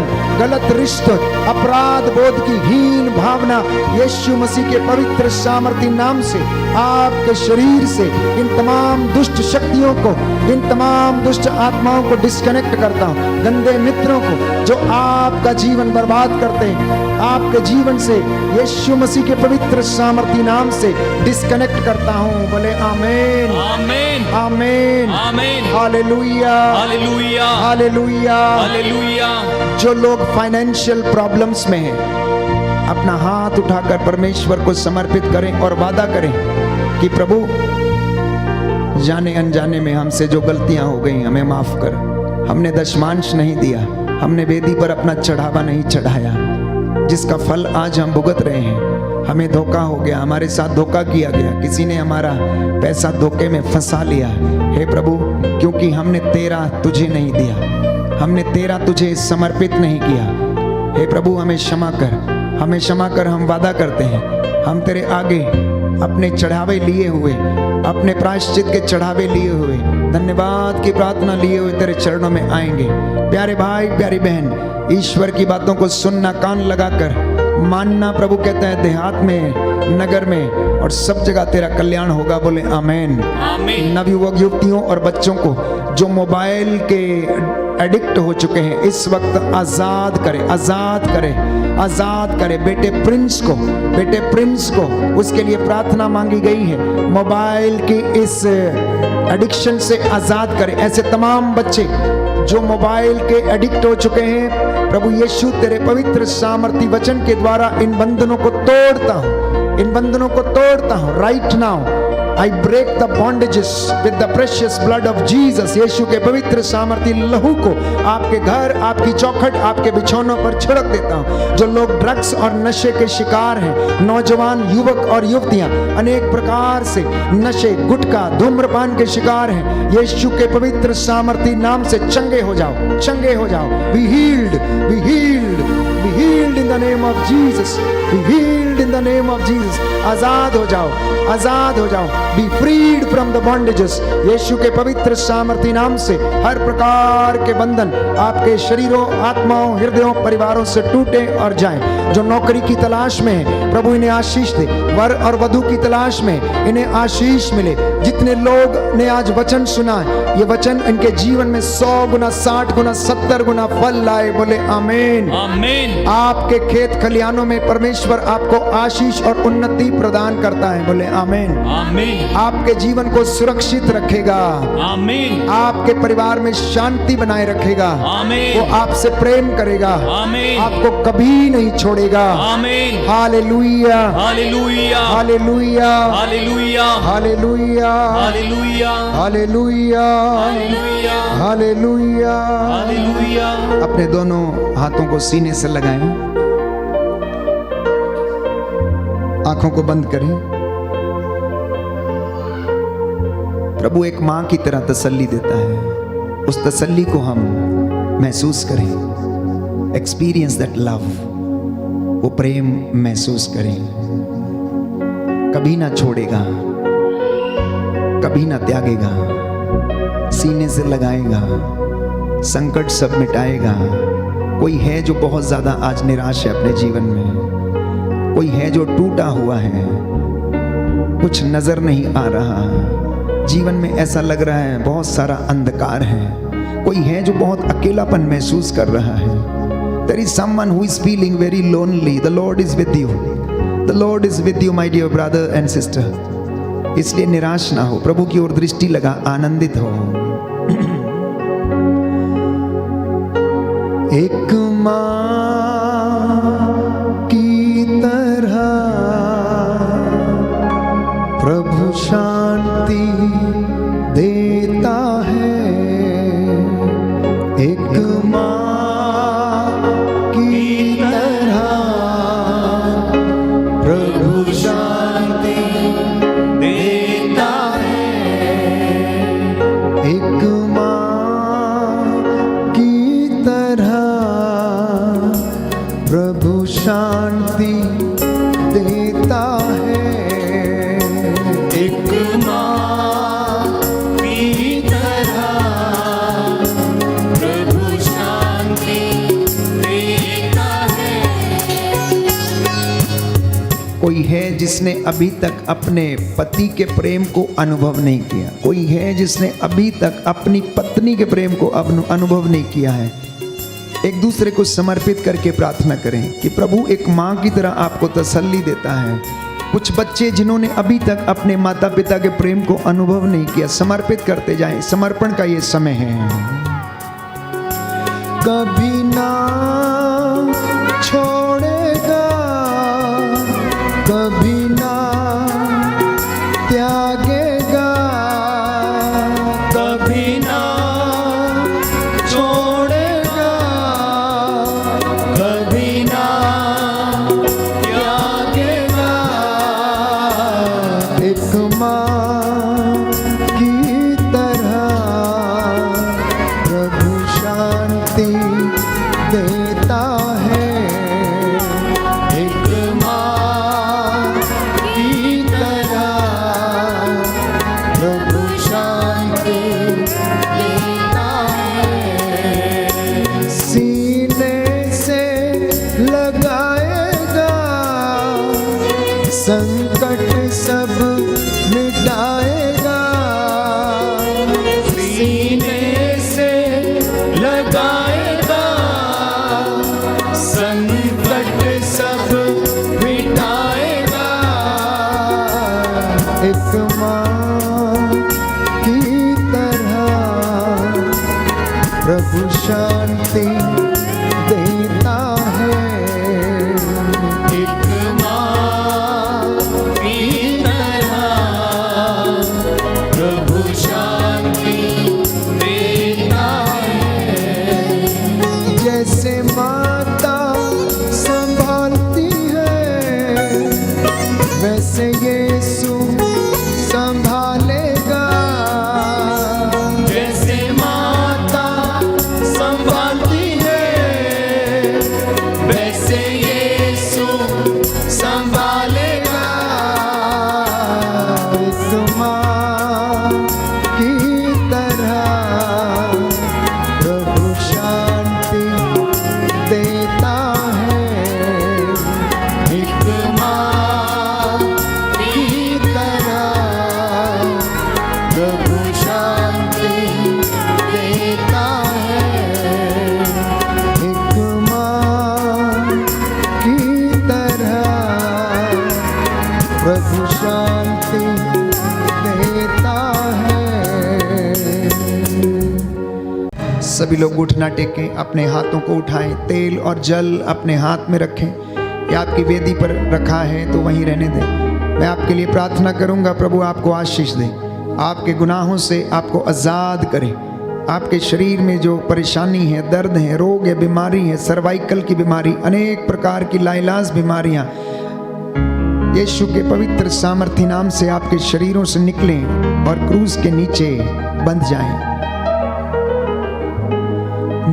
बंधन, गलत रिश्तों, अपराध बोध की हीन भावना यीशु मसीह के पवित्र सामर्थी नाम से आपके शरीर से इन तमाम दुष्ट शक्तियों को, इन तमाम दुष्ट आत्माओं को डिस्कनेक्ट करता हूं। गंदे मित्रों को जो आपका जीवन बर्बाद करते हैं, आपके जीवन से यीशु मसीह के पवित्र सामर्थी नाम से डिस्कनेक्ट करता हूं। बोले आमीन, आमीन, आमीन, आमीन, हालेलुया, हालेलुया, हालेलुया, हालेलुया। जो लोग फाइनेंशियल प्रॉब्लम्स में हैं, अपना हाथ उठाकर परमेश्वर को समर्पित करें और वादा करें कि प्रभु जाने अनजाने में हमसे जो गलतियां हो गई हमें माफ कर। हमने दशमांश नहीं दिया, हमने वेदी पर अपना चढ़ावा नहीं चढ़ाया, जिसका फल आज हम भुगत रहे हैं। हमें धोखा हो गया, हमारे साथ धोखा किया गया, किसी ने हमारा पैसा धोखे में फंसा लिया। हे प्रभु, क्योंकि हमने तेरा तुझे नहीं दिया, हमने तेरा तुझे समर्पित नहीं किया। हे प्रभु, हमें क्षमा कर, हमें क्षमा कर। हम वादा करते हैं, हम तेरे आगे अपने चढ़ावे लिए हुए, अपने प्रायश्चित के चढ़ावे लिए हुए, धन्यवाद की प्रार्थना लिए हुए तेरे चरणों में आएंगे। प्यारे भाई, प्यारी बहन, ईश्वर की बातों को सुनना, कान लगाकर मानना। प्रभु कहता है देहात में, नगर में और सब जगह तेरा कल्याण होगा। बोले आमीन, आमीन। नवयुवक युवतियों और बच्चों को जो मोबाइल के एडिक्ट हो चुके हैं, इस वक्त आजाद करे, आजाद करे, आजाद करे। बेटे प्रिंस को, बेटे प्रिंस को, उसके लिए प्रार्थना मांगी गई है। मोबाइल की इस एडिक्शन से आजाद करे। ऐसे तमाम बच्चे जो मोबाइल के एडिक्ट हो चुके हैं, प्रभु यीशु तेरे पवित्र सामर्थी वचन के द्वारा इन बंधनों को तोड़ता हूं, इन बंधनों को तोड़ता हूं। Right now I break the bondages with the precious blood of Jesus. यीशु के पवित्र सामर्थी लहू को आपके घर, आपकी चौखट, आपके बिछौनों पर छिड़क देता हूं। जो लोग ड्रग्स और नशे के शिकार हैं, नौजवान युवक और युवतियां अनेक प्रकार से नशे, गुटखा, धूम्रपान के शिकार हैं, यीशु के पवित्र सामर्थी नाम से चंगे हो जाओ, चंगे हो जाओ। Be healed, be healed, be healed in the name of Jesus, be healed in the name of Jesus. आजाद हो जाओ, आजाद हो जाओ। Be freed from the bondages. यीशु के पवित्र सामर्थी नाम से हर प्रकार के बंधन आपके शरीरों, आत्माओं, हृदयों, परिवारों से टूटे और जाएं। जो नौकरी की तलाश में है, प्रभु इन्हें आशीष दे। वर और वधू की तलाश में इन्हें आशीष मिले। जितने लोग ने आज वचन सुना है, ये वचन इनके जीवन में 100 गुना, 60 गुना, 70 गुना फल लाए। बोले आमीन, आमीन। आपके खेत खलियानों में परमेश्वर आपको आशीष और उन्नति प्रदान करता है। बोले आमीन, आमीन। आपके जीवन को सुरक्षित रखेगा, आमीन। आपके परिवार में शांति बनाए रखेगा, आमीन। वो आपसे प्रेम करेगा, आमीन। आपको कभी नहीं छोड़ेगा। आमीन। Hallelujah, hallelujah, hallelujah, hallelujah, hallelujah, hallelujah, hallelujah, hallelujah, hallelujah. Hallelujah. अपने दोनों हाथों को सीने से लगाएं, आंखों को बंद करें। प्रभु एक मां की तरह तसल्ली देता है, उस तसल्ली को हम महसूस करें। एक्सपीरियंस दैट लव, वो प्रेम महसूस करें। कभी ना छोड़ेगा, कभी ना त्यागेगा, सीने से लगाएगा, संकट सब मिटाएगा। कोई है जो बहुत ज्यादा आज निराश है अपने जीवन में, कोई है जो टूटा हुआ है, कुछ नजर नहीं आ रहा, जीवन में ऐसा लग रहा है बहुत सारा अंधकार है। कोई है जो बहुत अकेलापन महसूस कर रहा है। There is someone who is feeling very lonely. The Lord is with you. The Lord is with you, my dear brother and sister. इसलिए निराश ना हो, प्रभु की ओर दृष्टि लगा, आनंदित हो। एक मां की तरह प्रभु शांति देता है। एक मां की तरह प्रभु शांति देता है। एक मां की तरह प्रभु शांति देता है। एक मां की तरह प्रभु शांति जिसने अभी तक अपने पति के प्रेम को अनुभव नहीं किया? कोई है जिसने अभी तक अपनी पत्नी के प्रेम को अनुभव नहीं किया है? एक दूसरे को समर्पित करके प्रार्थना करें कि प्रभु एक माँ की तरह आपको तसल्ली देता है। कुछ बच्चे जिन्होंने अभी तक अपने माता पिता के प्रेम को अनुभव नहीं किया, समर्पित करते जाएं। समर्पण का ये समय है। कभी ना छोड़ेगा, कभी ना त्यागेगा, कभी ना छोड़ेगा, कभी ना त्यागेगा। एक माँ की तरह प्रभु शांति देता है। एक माँ की तरह प्रभु शांति देता है। सीने से लगाएगा, संकट सब मिटाएगा। सीने से लगाएगा, संकट सब मिटाएगा। एक माँ की तरह प्रभु शांति देता है। एक माँ की तरह प्रभु शांति देता है। जैसे माता संभालती है, वैसे यीशु संभालेगा। जैसे माता संभालती है, वैसे यीशु संभालेगा। एक माँ की तरह प्रभु शांति देता है। एक माँ की तरह प्रभु शांति देता है। एक माँ की तरह प्रभु शांति देता है। सभी लोग उठना टेकें, अपने हाथों को उठाएं, तेल और जल अपने हाथ में रखें। ये आपकी वेदी पर रखा है तो वहीं रहने दें। मैं आपके लिए प्रार्थना करूंगा, प्रभु आपको आशीष दे, आपके गुनाहों से आपको आज़ाद करे। आपके शरीर में जो परेशानी है, दर्द है, रोग है, बीमारी है, सर्वाइकल की बीमारी, अनेक प्रकार की लाइलाज बीमारियां यीशु के पवित्र सामर्थी नाम से आपके शरीरों से निकलें और क्रूस के नीचे बंध जाएं।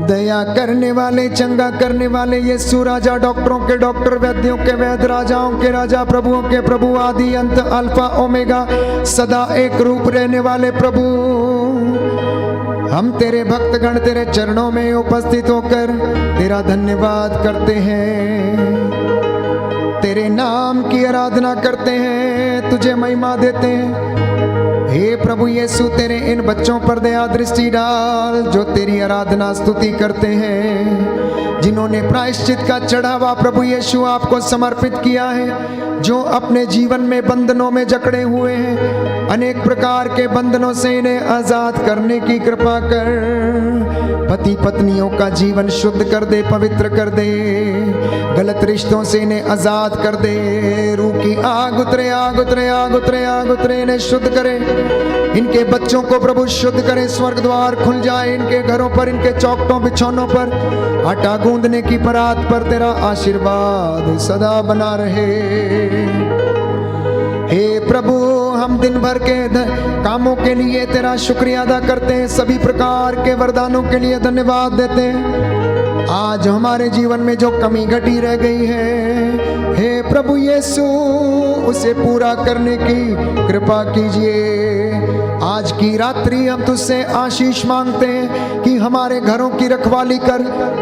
दया करने वाले, चंगा करने वाले यीशु राजा, डॉक्टरों के डॉक्टर, वैद्यों के वैद्य, राजाओं के राजा, प्रभुओं के प्रभु, आदि अंत, अल्फा ओमेगा, सदा एक रूप रहने वाले प्रभु, हम तेरे भक्तगण तेरे चरणों में उपस्थित होकर तेरा धन्यवाद करते हैं, तेरे नाम की आराधना करते हैं, तुझे महिमा देते हैं। हे प्रभु यीशु, तेरे इन बच्चों पर दया दृष्टि डाल जो तेरी आराधना स्तुति करते हैं, जिन्होंने प्रायश्चित का चढ़ावा प्रभु यीशु आपको समर्पित किया है, जो अपने जीवन में बंधनों में जकड़े हुए हैं, अनेक प्रकार के बंधनों से इन्हें आजाद करने की कृपा कर। पति पत्नियों का जीवन शुद्ध कर दे, पवित्र कर दे, गलत रिश्तों से इन्हें आजाद कर दे। रूह की आग उतरे, आग उतरे, आग उतरे, आग उतरे, इन्हें शुद्ध करे। इनके बच्चों को प्रभु शुद्ध करे, स्वर्ग द्वार खुल जाए इनके घरों पर, इनके चौखटों बिछौनों पर, आटा गूंदने की परात पर तेरा आशीर्वाद सदा बना रहे। हे प्रभु, हम दिन भर के कामों के लिए तेरा शुक्रिया अदा करते हैं, सभी प्रकार के वरदानों के लिए धन्यवाद देते हैं। आज हमारे जीवन में जो कमी घटी रह गई है, हे प्रभु यीशु, उसे पूरा करने की कृपा कीजिए। आज की रात्रि हम तुझसे आशीष मांगते हैं कि हमारे घरों की रखवाली कर।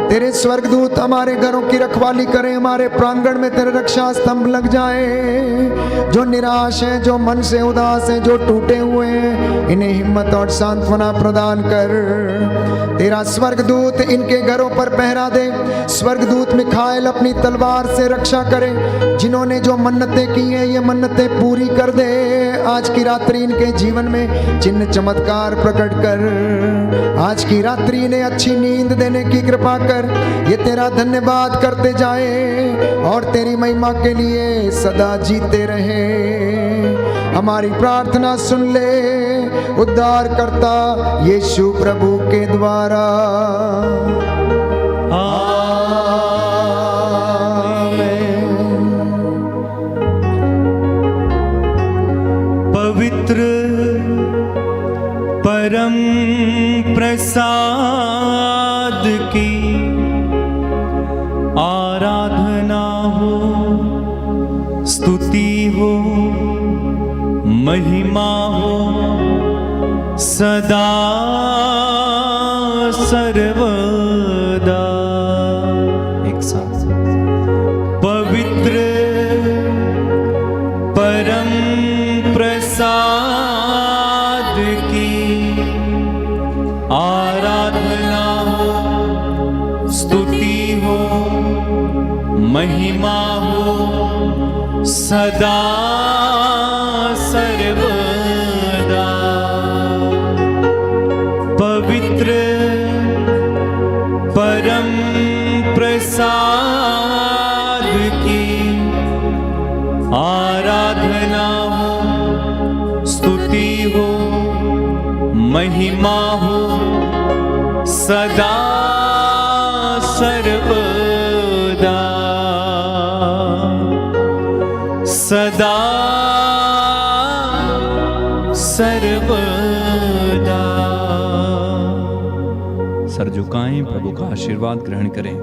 तेरे स्वर्गदूत हमारे घरों की रखवाली करें, हमारे प्रांगण में तेरे रक्षा स्तंभ लग जाए। जो निराश हैं, जो मन से उदास हैं, जो टूटे हुए हैं, इन्हें हिम्मत और सांत्वना प्रदान कर। तेरा स्वर्गदूत इनके घरों पर पहरा दे। स्वर्गदूत मिखाएल अपनी तलवार से रक्षा करे। जिन्होंने जो मन्नतें की हैं, ये मन्नतें पूरी कर दे। आज की रात्रि इनके जीवन में चिन्ह चमत्कार प्रकट कर। आज की रात्रि इन्हें अच्छी नींद देने की कृपा कर। ये तेरा धन्यवाद करते जाए और तेरी महिमा के लिए सदा जीते रहे। हमारी प्रार्थना सुन ले उद्धार करता यीशु प्रभु के द्वारा। पवित्र परम प्रसाद की आराधना हो, स्तुति हो, महिमा हो सदा सर्वदा। एक साथ पवित्र परम प्रसाद की आराधना हो, स्तुति हो, महिमा हो सदा सर्वदा। पवित्र परम प्रसाद की आराधना हो, स्तुति हो, महिमा हो सदा सर्वदा। सदा सर्वदा। सर झुकाएं, प्रभु का आशीर्वाद ग्रहण करें।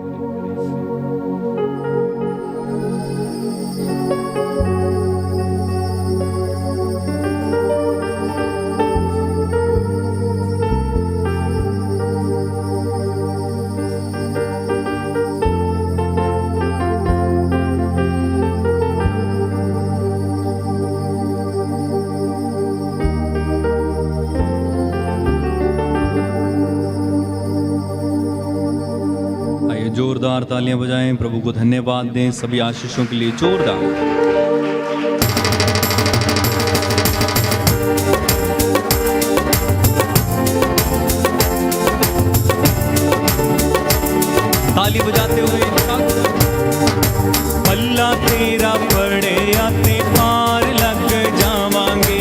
जोरदार तालियां बजाएं, प्रभु को धन्यवाद दें सभी आशीषों के लिए। जोरदार ताली बजाते हुए। पल्ला तेरा पड़े आते पार लग जावांगे।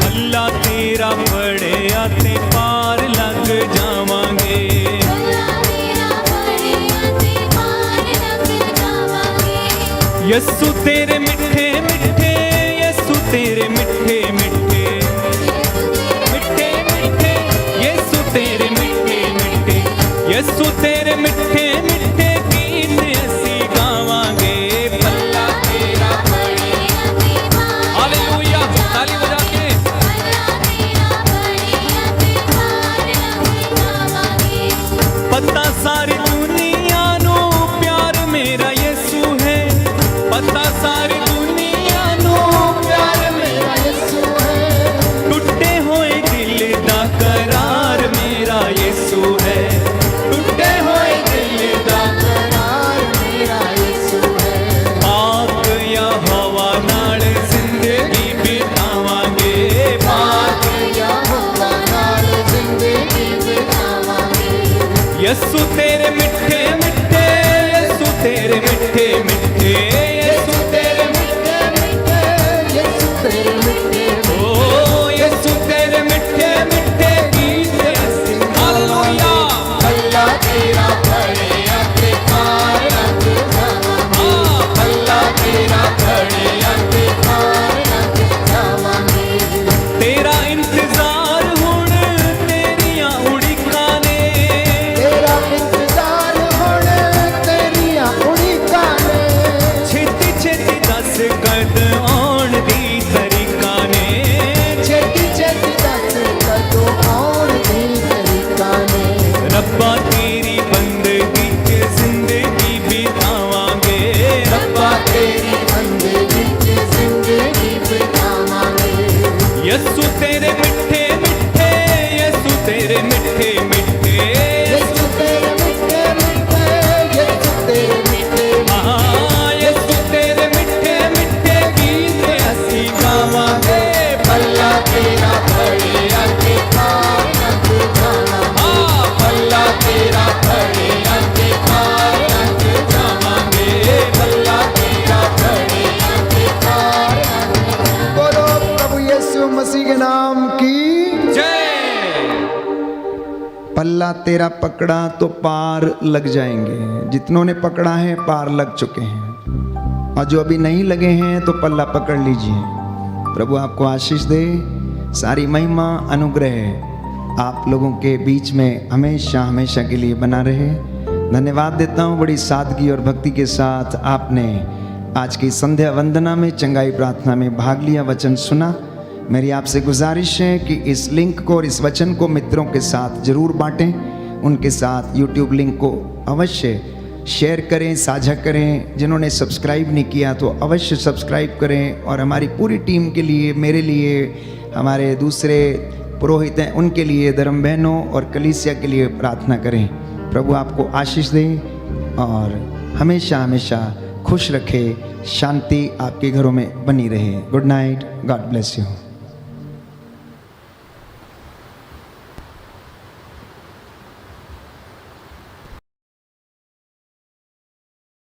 पल्ला तेरा पड़े आते पार लग जावांगे। यस्सु तेरे मिठे मिठे, यस्सु तेरे मिठे मिठे, मिठे मिठे, यस्सु तेरे मिठे मिठे, यस्सु तेरे मिठे मिठे गीत असी गावांगे। पल्ला तेरा पड़े हालेलुया, ताली बजा के। पता सारी दुनिया नो प्यार मेरा यीशु है। पता सारी दुनिया नो प्यार मेरा यीशु है। टूटे हुए दिल दा करार मेरा यीशु है। टूटे हुए दिल दा करार मेरा यीशु है। पाक या हवा नाल जिंदगी बितावांगे। पाक या हवा नाल जिंदगी बितावांगे। यस्सु तेरे मिठे मिठे, यस्सु तेरे मिठे मिठे, यस्सु तेरे मिठे मिठे, यस्सु तेरे मिठे, ओ यस्सु तेरे मिठे मिठे गीत असी। हालेलुया। पल्ला तेरा पड़े आते पार लग जावांगे। पल्ला तेरा पड़े आते पार लग जावांगे। तेरा इंतजार हुण तेरियां उड़ीकां ने। तेरा इंतजार पल्ला तेरा पकड़ा तो पार लग जाएंगे। जितनों ने पकड़ा है पार लग चुके हैं, और जो अभी नहीं लगे हैं तो पल्ला पकड़ लीजिए। प्रभु आपको आशीष दे। सारी महिमा अनुग्रह आप लोगों के बीच में हमेशा हमेशा के लिए बना रहे। धन्यवाद देता हूँ, बड़ी सादगी और भक्ति के साथ आपने आज की संध्या वंदना में चंगाई प्रार्थना में भाग लिया, वचन सुना। मेरी आपसे गुजारिश है कि इस लिंक को और इस वचन को मित्रों के साथ जरूर बांटें। उनके साथ यूट्यूब लिंक को अवश्य शेयर करें, साझा करें। जिन्होंने सब्सक्राइब नहीं किया तो अवश्य सब्सक्राइब करें। और हमारी पूरी टीम के लिए, मेरे लिए, हमारे दूसरे पुरोहित हैं उनके लिए, धर्म बहनों और कलीसिया के लिए प्रार्थना करें। प्रभु आपको आशीष दे और हमेशा हमेशा खुश रखे, शांति आपके घरों में बनी रहे। Good night, God bless you.